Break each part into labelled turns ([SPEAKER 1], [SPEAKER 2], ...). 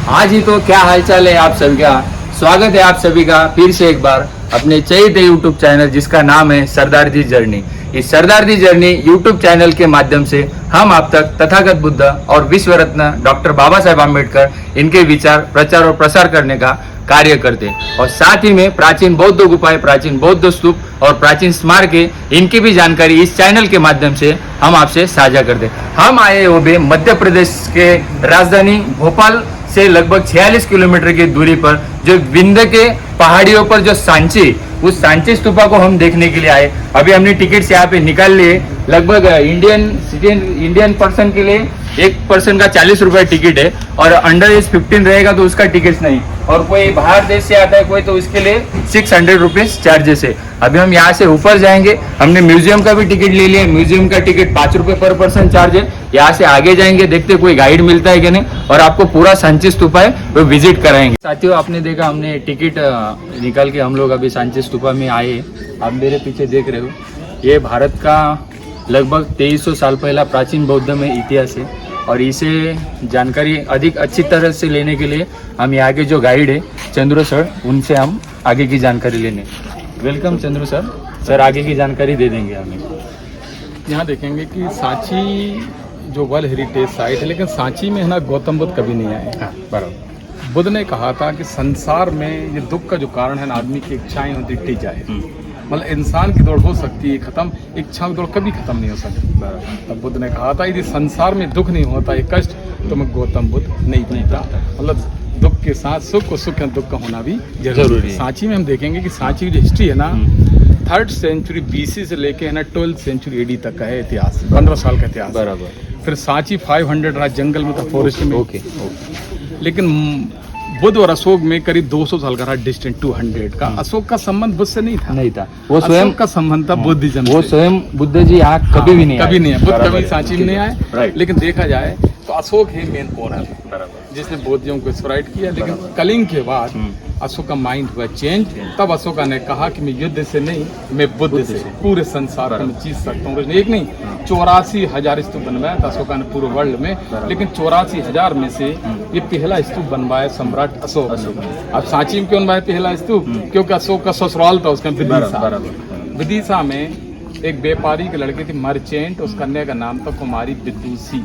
[SPEAKER 1] आज ही तो क्या हालचाल है आप सभी का। स्वागत है आप सभी का फिर से एक बार अपने चैते यूट्यूब चैनल जिसका नाम है सरदार जी जर्नी। इस सरदार जी जर्नी यूट्यूब चैनल के माध्यम से हम आप तक तथागत बुद्ध और विश्व रत्न डॉक्टर बाबा साहेब आम्बेडकर इनके विचार प्रचार और प्रसार करने का कार्य करते हैं और साथ ही में प्राचीन बौद्ध गुफाएं, प्राचीन बौद्ध स्तूप और प्राचीन स्मारक इनकी भी जानकारी इस चैनल के माध्यम से हम आपसे साझा करते हैं। हम आए वो भी मध्य प्रदेश के राजधानी भोपाल से लगभग 46 किलोमीटर की दूरी पर जो विंध्य के पहाड़ियों पर जो सांची, उस सांची स्तूपा को हम देखने के लिए आए। अभी हमने टिकट्स यहाँ पे निकाल लिए। लगभग इंडियन पर्सन के लिए एक पर्सन का 40 रुपए टिकट है और अंडर एज 15 रहेगा तो उसका टिकट नहीं, और कोई बाहर देश से आता है कोई तो उसके लिए 600 रुपीज चार्जेस है। अभी हम यहाँ से ऊपर जाएंगे। हमने म्यूजियम का भी टिकट ले लिया। म्यूजियम का टिकट 5 रुपए पर पर्सन चार्ज है। यहाँ से आगे जाएंगे, देखते कोई गाइड मिलता है कि नहीं, और आपको पूरा सांची स्तूपा है वो विजिट कराएंगे। साथियों, आपने देखा हमने टिकट निकाल के हम लोग अभी सांची स्तूपा में आए। आप मेरे पीछे देख रहे हो, ये भारत का लगभग 2300 साल पहला प्राचीन बौद्ध में इतिहास है और इसे जानकारी अधिक अच्छी तरह से लेने के लिए हम यहाँ के जो गाइड है चंद्रू सर, उनसे हम आगे की जानकारी लेने। Welcome Chandru sir. सर आगे की जानकारी दे देंगे हमें।
[SPEAKER 2] यहाँ देखेंगे कि सांची जो वर्ल्ड हेरिटेज साइट है, लेकिन सांची में है ना गौतम बुद्ध कभी नहीं आए।
[SPEAKER 1] हाँ, बराबर।
[SPEAKER 2] बुद्ध ने कहा था कि संसार में ये दुख का जो कारण है ना, आदमी की इच्छाएं होती टिक जाए। मतलब इंसान की दौड़ हो सकती है खत्म, इच्छा की दौड़ कभी खत्म नहीं हो सकती। तब बुद्ध ने कहा था यदि संसार में दुख नहीं होता ये कष्ट तो मैं गौतम बुद्ध नहीं बनता। मतलब दुख के साथ सुख और सुख के दुख का होना भी जरूरी है। सांची में हम देखेंगे कि सांची की जो हिस्ट्री है ना, 3rd सेंचुरी BC से लेके है ना 12th सेंचुरी AD तक का है इतिहास। 15 साल का इतिहास।
[SPEAKER 1] बराबर।
[SPEAKER 2] फिर सांची 500 रहा, जंगल में था, फॉरेस्ट में।
[SPEAKER 1] ओके।
[SPEAKER 2] लेकिन बुद्ध और अशोक में करीब 200 साल का रहा, डिस्टेंट 200 का। अशोक का संबंध बुद्ध से नहीं था।
[SPEAKER 1] वो स्वयं
[SPEAKER 2] का संबंध था बुद्धिज्म से।
[SPEAKER 1] वो स्वयं बुद्ध जी यहाँ कभी भी नहीं आए।
[SPEAKER 2] बुद्ध कभी सांची में नहीं आए। लेकिन देखा जाए तो अशोक ही मेन ओनर जिसने बौद्धियों को स्प्राइट किया। लेकिन कलिंग के बाद अशोक का माइंड हुआ चेंज। तब अशोका ने कहा कि मैं युद्ध से नहीं, मैं बुद्ध से पूरे संसार में जीत सकता हूँ। एक नहीं, 84,000 स्तूप बनवाया था अशोका ने पूरे वर्ल्ड में। लेकिन 84,000 में से ये पहला स्तूप बनवाया सम्राट अशोक। अब सांची में क्यों बनवाया पहला स्तूप? क्योंकि अशोक का ससुराल था उसका विदिशा। विदिशा में एक व्यापारी के लड़के थी, मर्चेंट। उस कन्या का नाम था कुमारी विदुषी।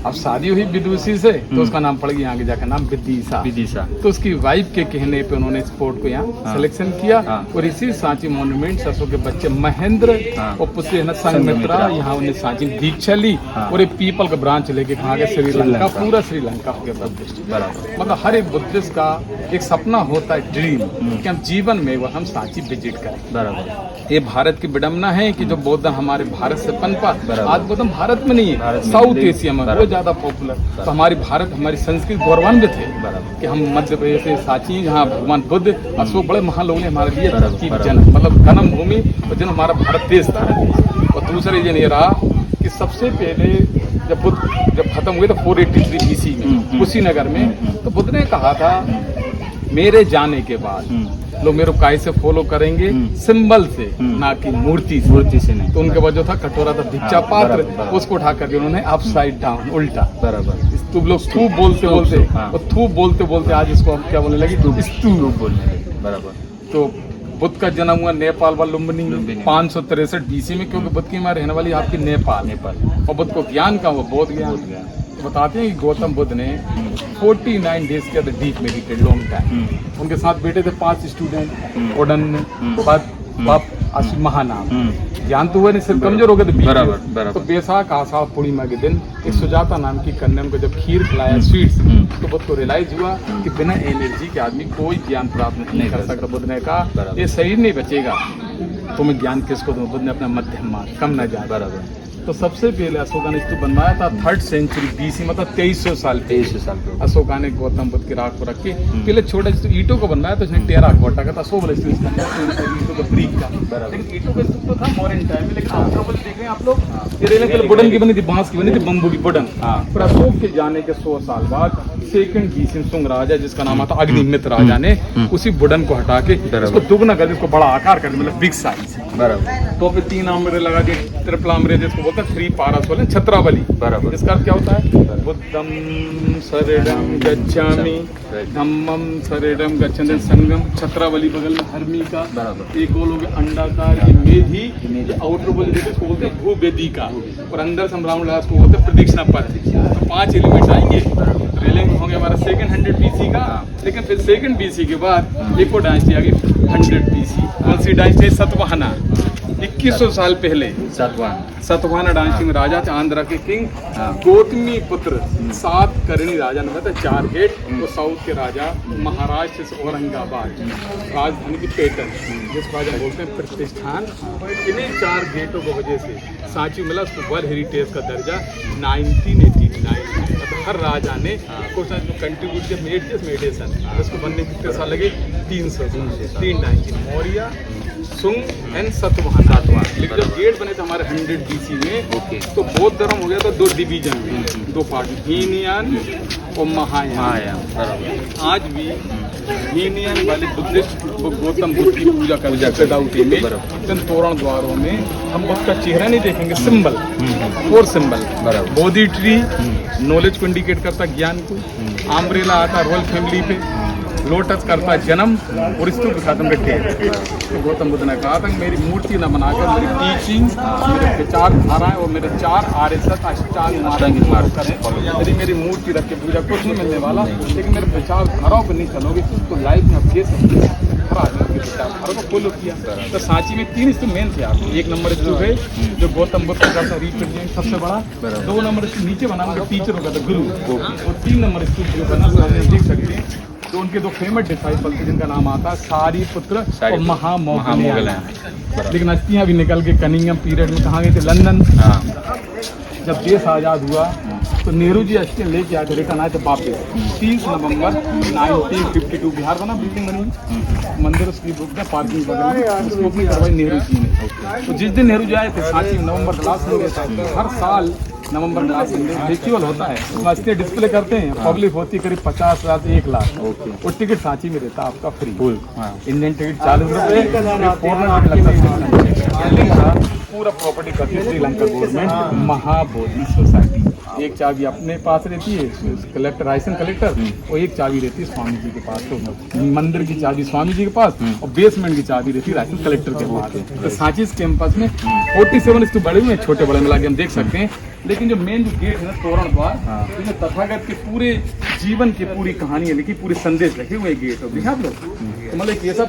[SPEAKER 2] अब शादी हुई विदुषी से तो उसका नाम पड़ गया आगे जाकर नाम विदिशा। तो उसकी वाइफ के कहने पे उन्होंने स्पोर्ट को यहाँ सिलेक्शन किया। और इसी सांची मॉन्यूमेंट अशोक के बच्चे महेंद्र और पुत्र है ना संघमित्रा, यहाँ उन्हें सांची दीक्षा ली और एक पीपल का ब्रांच लेके कहा गया श्रीलंका, पूरा श्रीलंका हो गया बुद्धिस्ट। मतलब हर एक बुद्धिस्ट का एक सपना होता है, ड्रीम, कि हम जीवन में वो हम सांची विजिट करें। ये भारत की विडम्बना है कि जो बौद्ध हमारे भारत से पनपा। आज बौद्ध भारत में नहीं है, साउथ एशिया में वो ज्यादा पॉपुलर। तो हमारी भारत, हमारी संस्कृति गौरवान्वित है कि हम मध्य प्रदेश से सांची, जहाँ भगवान बुद्ध अशोक बड़े महान लोगों ने हमारे लिए धरती जन्म, मतलब जन्म भूमि और जन्म हमारा भारत देश था। और दूसरा रीजन ये रहा कि सबसे पहले जब बुद्ध खत्म हुए तो 483 BC में कुशीनगर में, तो बुद्ध ने कहा था मेरे जाने के बाद लोग मेरे को काय से फॉलो करेंगे, सिंबल से, ना कि मूर्ति से नहीं। तो उनके बाद जो था कटोरा था भिक्षा पात्र, उसको उठा करके उन्होंने अपसाइड डाउन, उल्टा। स्तूप, लोग स्तूप बोलते और थूप बोलते आज इसको हम क्या बोलने लगे, स्तूप बोलने लगे। बराबर। तो बुद्ध का जन्म हुआ नेपाल व लुम्बिनी 563 BC में, क्योंकि बुद्ध की मां रहने वाली आपकी नेपाल। और बुद्ध को ज्ञान का वो बोध ज्ञान। तो बताते हैं कि गौतम बुद्ध ने 49 डेज के अंदर डीप मेडिटेट, लॉन्ग टाइम। उनके साथ बैठे थे 5 स्टूडेंट, ओडन, बप, अशी महानाम। ज्ञान तो हुआ नहीं, सिर्फ कमजोर हो गए थे। बराबर। तो बैसाख आषाढ़ पूर्णिमा के दिन एक सुजाता नाम की कन्या को जब खीर खिलाया, स्वीट्स, तो बुद्ध को रियलाइज हुआ कि बिना एनर्जी के आदमी कोई ज्ञान प्राप्त नहीं कर सकता। बुद्ध ने कहा ये शरीर नहीं बचेगा तो मैं ज्ञान किसको दूं? बुद्ध ने अपना मध्यम मार्ग, कम न जाए। बराबर। तो सबसे पहले अशोका ने स्तूप बनवाया था 3rd सेंचुरी BC, मतलब 2300 साल अशोका ने गौतम बुद्ध की राख को रख के पहले छोटे ईंटों को बनवाया। तो इसने टेराकोटा का था, अशोक वाला ईंटों का ब्रिक का। लेकिन ईंटों का स्तूप तो था मॉडर्न टाइम में। लेकिन देख रहे हैं आप लोग, ये वुडन की बनी थी, बांस की बनी थी, बम्बू की वुडन। फिर अशोक के जाने के 100 साल बाद 2nd भीष्म राजा, जिसका नाम आता अग्निमित्र राजा, ने उसी वुडन को हटा के उसको दुगना कर, उसको बड़ा आकार कर, मतलब बिग साइज। तो पे 3 आमरे लगा दिए, ट्रिपल आमरे जिसको बोलते हैं 3 पारस बोले, छत्रावली।
[SPEAKER 1] बराबर।
[SPEAKER 2] इसका अर्थ क्या होता है? बुद्धम शरणं गच्छामि, धम्मम शरणं गच्छन्ति, संगम छत्रावली बगल में हरमी का,
[SPEAKER 1] बराबर।
[SPEAKER 2] एक गोल हो गया अंडाकार, ये मेधी, आउटर बोल जिसको बोलते हैं भूवेदिका, और अंदर से हम राउंड लगा उसको बोलते हैं प्रदक्षिणा पथ। तो 5 एलिमेंट आएंगे। रेलिंग होंगे हमारा सेकंड 100 BC का, लेकिन फिर सेकंड BC के बाद एक और डायनेस्टी आ गई 100 BC। कौन सी डायनेस्टी? सतवाहना। 2100 साल पहले सतवाहना डायनेस्टी में राजा थे, आंध्रा के किंग गौतमी पुत्र 7 करणी राजा ने बताया, 4 गेट। वो साउथ के राजा महाराष्ट्र से औरंगाबाद राजधानी की पेटन, जिसको राजा बोलते हैं प्रतिष्ठान। इन्हीं 4 गेटों की वजह से सांची मिला उसको वर्ल्ड हेरिटेज का दर्जा 1989। मतलब हर राजा ने कुछ ना कुछ कंट्रीब्यूट किया, मेडिसन। इसको बनने कितने साल लगे? 319 मौर्य, सुंग एंड सतवाहना। लेकिन जब गेट बने थे हमारे 100 BC में, तो बौद्ध धर्म हो गया था 2 डिवीजन में, 2 पार्ट, हीनयान और महायान। आज भी हीनयान वाले बुद्धिस्ट गौतम बुद्ध की पूजा करते दाऊदी में, तोरण द्वारों में हम बुद्ध का चेहरा नहीं देखेंगे, सिंबल, 4 सिंबल। बोधि ट्री नॉलेज को इंडिकेट करता, ज्ञान को। आम्ब्रेला आता रॉयल फैमिली पे, लोटस करता जन्म, और स्तूप खत्म रखे। तो गौतम बुद्ध ने कहा था कि मेरी मूर्ति न बनाकर मेरी टीचिंग, मेरे विचारधाराएं और मेरे 4 RSS अष्टांग मार्ग करें। यदि मेरी मूर्ति रख के पूजा कुछ नहीं मिलने वाला, लेकिन मेरे विचारधाराओं पर नहीं चलोगे तो लाइफ में आप ये सकते हैं। विचारधारा को फॉलो किया। तो सांची में 3 स्तूप मेन थे। आप 1 नंबर स्तूप है जो गौतम बुद्ध का रिप्रेजेंट सबसे बड़ा, 2 नंबर नीचे बना टीचर होगा था गुरु, और 3 नंबर स्तूप जो बना देख सकते हैं। तो उनके 2 फेमस डिसाइपल थे जिनका नाम आता है सारीपुत्र और महामौगलयान। लेकिन अस्थियां भी निकल के कनिंगम पीरियड में कहाँ गए थे? लंदन। जब देश आज़ाद हुआ तो नेहरू जी अस्थियां लेके आए थे, रिटर्न आए थे वापस। 30 नवंबर 1952 बिहार बना, बिल्डिंग बनी, मंदिर उसकी बुक है, पार्किंग वगैरह उसकी ओपनिंग करवाई नेहरू जी ने। तो जिस दिन नेहरू जी आए थे सांची में नवंबर का लास्ट संडे, हर साल नवंबर का लास्ट संडे फेस्टिवल होता है, उसमें अस्थियां डिस्प्ले करते हैं। पब्लिक होती है करीब 50,000 से 1 लाख। और टिकट सांची में रहता है आपका फ्री। इंडियन टिकट 40 रुपये, फॉरनर टिकट लगता है। पूरा प्रॉपर्टी करती है श्रीलंका गवर्नमेंट, महाबोधि सोसाइटी। एक चाबी अपने पास रहती है कलेक्टर, राइसन कलेक्टर, और एक चाबी रहती है स्वामी जी के पास। तो मंदिर की चाबी स्वामी जी के पास, और बेसमेंट की चाबी रहती है राइसन कलेक्टर के पास। तो सांची कैंपस में 47 स्तूप बड़े हुए हैं, छोटे बड़े मिला के हम देख सकते हैं। लेकिन जो मेन जो गेट है ना, तोरण द्वार, इसमें तथागत के पूरे जीवन की पूरी कहानियां लिखी, पूरे संदेश लिखे हुए गेट हो दिखा आप लोग। तो मतलब ये सब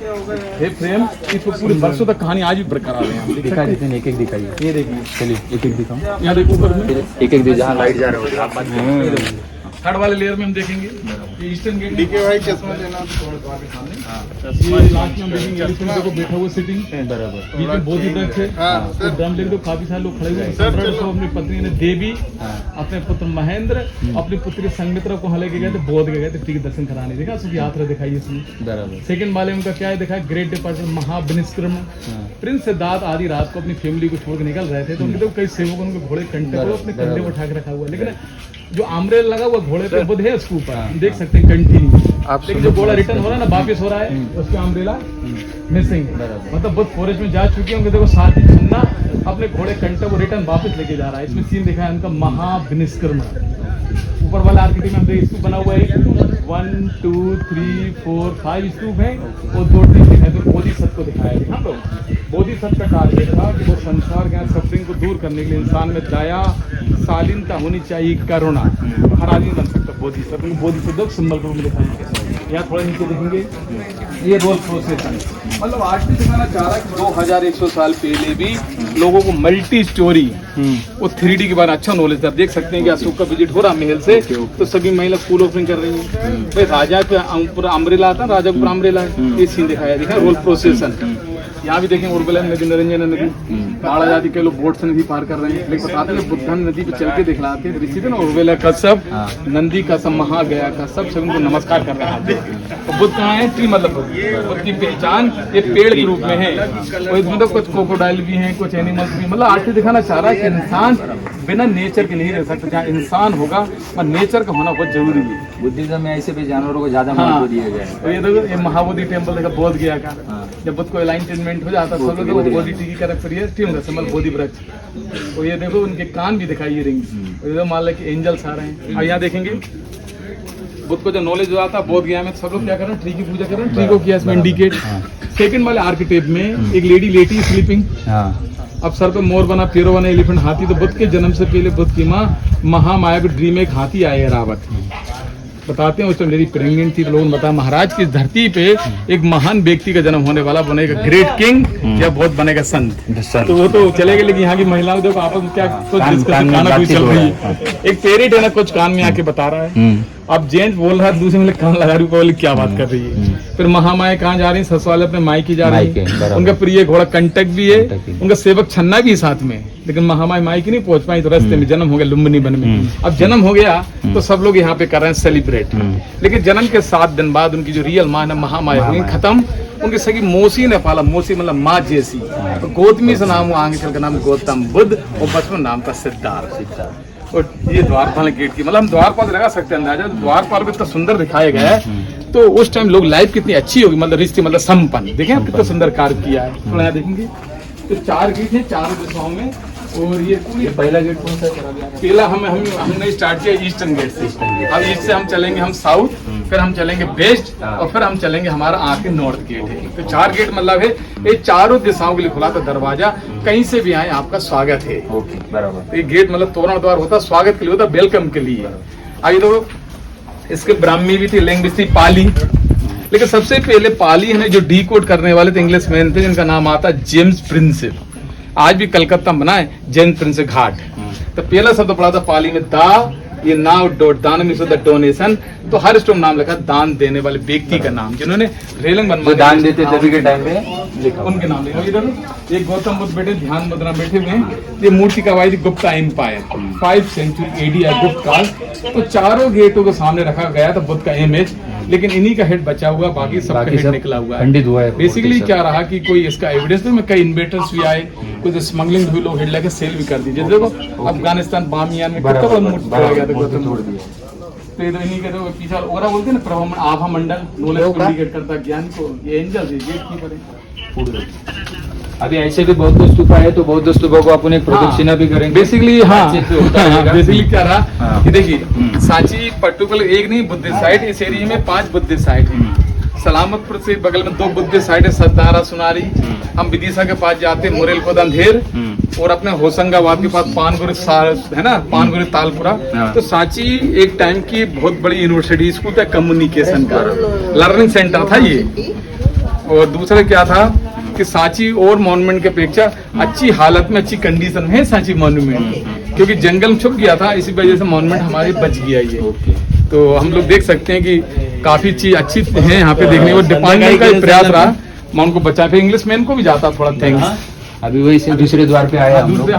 [SPEAKER 2] है फ्रेम, इसको पूरे वर्षों तक कहानी आज भी बरकरार है। हम दिखा देते हैं, एक-एक दिखाइए। ये देखिए, चलिए एक-एक दिखाऊं। यहाँ देखो ऊपर में एक-एक दे, जहाँ लाइट जा रहा है आप बात। थर्ड वाले लेयर में हम देखेंगे ये ईस्टर्न गेट, डीके भाई चश्मा लेना के सामने। ये लास्ट में हम देखेंगे एलिफेंट देखो बैठा हुआ सिटिंग, बराबर। बीच में बोधि वृक्ष है, तो ड्रम लेके तो काफी सारे लोग खड़े हुए हैं। अपनी पत्नी ने देवी, अपने पुत्र महेंद्र, अपनी पुत्री संमित्रा को लेके गए थे, बोध गए थे टीके दर्शन कराने। देखा उसकी यात्रा दिखाई इसमें, बराबर। सेकंड वाले उनका क्या है दिखा, ग्रेट डिपार्चर, महाविनिष्क्रमण। प्रिंस सिद्धार्थ आधी रात को अपनी फैमिली को छोड़ के निकल रहे थे, तो उनके कई सेवक उनके घोड़े कंटे को अपने कंधे पर उठा के रखा हुआ। लेकिन जो आम्ब्रेला लगा हुआ घोड़े पे बुद्ध है उसके ऊपर, देख सकते हैं कंटिन्यू। लेकिन जो घोड़ा रिटर्न हो रहा है ना, वापस हो रहा है, उसका अम्ब्रेला मिसिंग। मतलब बुद्ध फॉरेस्ट में जा चुके होंगे। देखो साथ ही छन्ना अपने घोड़े कंटे को रिटर्न वापस लेके जा रहा है। इसमें सीन दिखा है उनका महाविनिष्क्रमण। ऊपर वाला आर्किटेक्ट में हमने स्तूप बना हुआ है, 1 2 3 4 5 स्तूप है, और 2 ट्री दिखाए। तो बोधिसत्व को दिखाया है। हम लोग बोधिसत्व का टारगेट था कि वो संसार के सफरिंग को दूर करने के लिए इंसान में दया, शालीनता होनी चाहिए, करुणा। हर आदमी बन सकता बोधिसत्व। बोधिसत्व सिंबल रूप में दिखाएंगे। यहाँ थोड़ा नीचे देखेंगे, ये रोल प्रोसेसन। मतलब आज भी दिखाना चाह रहा है कि 2100 साल पहले भी लोगों को मल्टी स्टोरी वो 3D के बारे में अच्छा नॉलेज था। देख सकते हैं कि अशोक का विजिट हो रहा महल से, तो सभी महिला फूल ऑफरिंग कर रही हैं। भाई राजा के ऊपर अम्ब्रेला आता है, राजा के ऊपर अम्ब्रेला है। ये सीन दिखाया, देखा रोल प्रोसेसन। यहाँ भी देखें उर्वला नदी, निरंजन नदी, बाढ़ जाती, कई लोग बोट से नदी पार कर रहे हैं। लेकिन बताते हैं बुद्धन नदी पे चल के दिखलाते हैं ऋषि थे ना, उर्वला का सब, नंदी का सब, महागया का सब, सब उनको नमस्कार कर रहे हैं। तो बुद्ध कहाँ है? ट्री मतलब बुद्ध की पहचान ये पेड़ के रूप में है। और इसमें तो कुछ क्रोकोडाइल भी हैं, कुछ एनिमल्स भी। मतलब आर्टिस्ट दिखाना चाह रहा है कि इंसान बिना नेचर के नहीं रह सकते। जहाँ इंसान होगा वहाँ नेचर का होना बहुत जरूरी है।
[SPEAKER 1] बुद्धिज्म में ऐसे भी जानवरों को ज्यादा
[SPEAKER 2] हाँ।
[SPEAKER 1] महत्व दिया गया है।
[SPEAKER 2] तो ये देखो ये महाबोधि टेम्पल देखा बोध गया का, जब बुद्ध को एलाइनमेंट हो जाता सब लोग देखो बोधि टी की तरफ प्रिय ठीक है सिंबल बोधि वृक्ष। तो ये देखो उनके कान भी दिखाई रिंग, तो मान लो कि एंजल्स आ रहे हैं। और यहाँ देखेंगे बुद्ध को जो नॉलेज हो आता बोध गया में सब लोग क्या कर रहे हैं, ट्री की पूजा कर रहे हैं। ट्री को किया इसमें इंडिकेट। सेकंड वाले आर्किटेक्ट में एक लेडी लेटी स्लीपिंग, अब सर पे मोर बना, पैरों बना एलिफेंट, हाथी। तो बुद्ध के जन्म से पहले बुद्ध की माँ महामाया के ड्रीम में एक हाथी आए है रावत। बताते हैं उस टाइम मेरी प्रेग्नेंट थी तो लोगों ने बताया महाराज की धरती पे एक महान व्यक्ति का जन्म होने वाला, बनेगा ग्रेट किंग या बहुत बनेगा संत। तो वो तो चले गए, लेकिन यहाँ की महिलाओं देखो आपस में क्या कुछ डिस्कशन चल रही है। एक पेरिट है ना कुछ कान में आके बता रहा है। अब जेंट्स बोल रहा है, दूसरे में कान लगा रही बोले क्या बात कर रही है। फिर महामाया कहाँ जा रही है, ससुराल अपने मायके जा रही है। उनका प्रिय घोड़ा कंटक भी है, उनका सेवक छन्ना भी साथ में। लेकिन महामाया मायके नहीं पहुंच पाई तो रास्ते में जन्म हो गया लुम्बिनी वन में। अब जन्म हो गया तो सब लोग यहाँ पे कर रहे हैं सेलिब्रेट। लेकिन जन्म के 7 दिन बाद उनकी जो रियल माँ है महामाया हुई खत्म। उनकी सगी मौसी ने पाला, मौसी मतलब माँ जैसी। तो गौतमी से नाम हुआ, आगे चल का नाम गौतम बुद्ध, और बचपन नाम था सिद्धार्थ। और ये द्वारपाल गेट की मतलब हम द्वारपाल लगा सकते हैं अंदाजा। द्वारपाल भी इतना सुंदर दिखाया गया है। तो उस टाइम लोग लाइफ कितनी अच्छी होगी, मतलब रिश्ते मतलब संपन्न। देखें आप कितना सुंदर कार्य किया है। थोड़ा यहाँ देखेंगे तो 4 गेट है 4 दिशाओं में। और ये
[SPEAKER 1] पहला गेट कौन सा है?
[SPEAKER 2] पहला हमने स्टार्ट किया ईस्टर्न गेट से। अब ईस्ट से हम चलेंगे हम साउथ, फिर हम चलेंगे वेस्ट, और फिर हम चलेंगे हमारा आके नॉर्थ गेट है। तो 4 गेट मतलब है ये चारों दिशाओं के लिए खुला था दरवाजा, कहीं से भी आए आपका स्वागत है।
[SPEAKER 1] ओके बराबर।
[SPEAKER 2] तो ये गेट मतलब तोरण द्वार होता स्वागत के लिए होता, वेलकम के लिए। आइए तो इसके ब्राह्मी भी थी, लैंग्वेज थी पाली। लेकिन सबसे पहले पाली है जो डिकोड करने वाले थे इंग्लिश मैन थे, जिनका नाम आता जेम्स प्रिंसेप। आज भी कलकत्ता में बना है जेम्स प्रिंसेप घाट। तो पहला शब्द पढ़ा था पाली में दा, ये नाउ डॉट दान में द डोनेशन। तो हर स्टोन नाम लिखा दान देने वाले व्यक्ति का नाम, जिन्होंने रेलिंग बनवाई
[SPEAKER 1] दान देते तभी के टाइम पे लिखा
[SPEAKER 2] उनके नाम लिखा। इधर एक गौतम बुद्ध बैठे ध्यान मुद्रा बैठे हुए हैं। ये मूर्ति करवाई थी Gupta empire 5th century AD गुप्त काल। तो चारों गेटों को सामने रखा गया था बुद्ध का इमेज, लेकिन इन्हीं का हेड बचा हुआ, बाकी सबका हेड निकला हुआ है,
[SPEAKER 1] खंडित हुआ है।
[SPEAKER 2] बेसिकली क्या रहा कि कोई इसका एविडेंस नहीं। कई इन्वेटर्स भी आए, कुछ स्मगलिंग हुई, लोग हेड लेके सेल भी कर दीजिए। देखो अफगानिस्तान बामियान में कितना बड़ा मूर्ति तोड़ा गया था गौतम बुद्ध। तो ये तो इन्हीं के तो पीछे ओरा बोलते हैं ना प्रभा आभा मंडल, नॉलेज को इंडिकेट करता ज्ञान को। ये एंजल है, गेट कीपर है।
[SPEAKER 1] अभी ऐसे भी बौद्ध स्तूपा है, तो बौद्ध स्तूपों को अपन एक प्रदक्षिणा भी करेंगे।
[SPEAKER 2] बेसिकली बेसिकली क्या रहा, ये देखिए सांची पर्टिकुलर एक नहीं बुद्धिस्ट साइट, इस एरिया में 5 बुद्धिस्ट साइट है। सलामतपुर से बगल में 2 बुद्धिस्ट साइट है, सतारा सुनारी। हम विदिशा के पास जाते हैं, मुरेल को अंधेर, और अपने होशंगाबाद के पास पानगुरी है ना, पानगुरी तालपुरा। तो सांची एक टाइम की बहुत बड़ी यूनिवर्सिटी स्कूल था, कम्युनिकेशन का लर्निंग सेंटर था ये। और दूसरा क्या था कि सांची और मॉन्यूमेंट की अपेक्षा अच्छी हालत में, अच्छी कंडीशन में है सांची मॉन्यूमेंट, क्योंकि जंगल में छुप गया था, इसी वजह से मॉन्यूमेंट हमारे बच गया ये। तो हम लोग देख सकते हैं कि काफी चीज अच्छी है यहाँ पे देखने को। डिपार्टमेंट का प्रयास रहा, मैं उनको बचा के इंग्लिश मैन को भी जाता थोड़ा थैंक्स।
[SPEAKER 1] अभी वही से दूसरे द्वार पे आया, हम लोग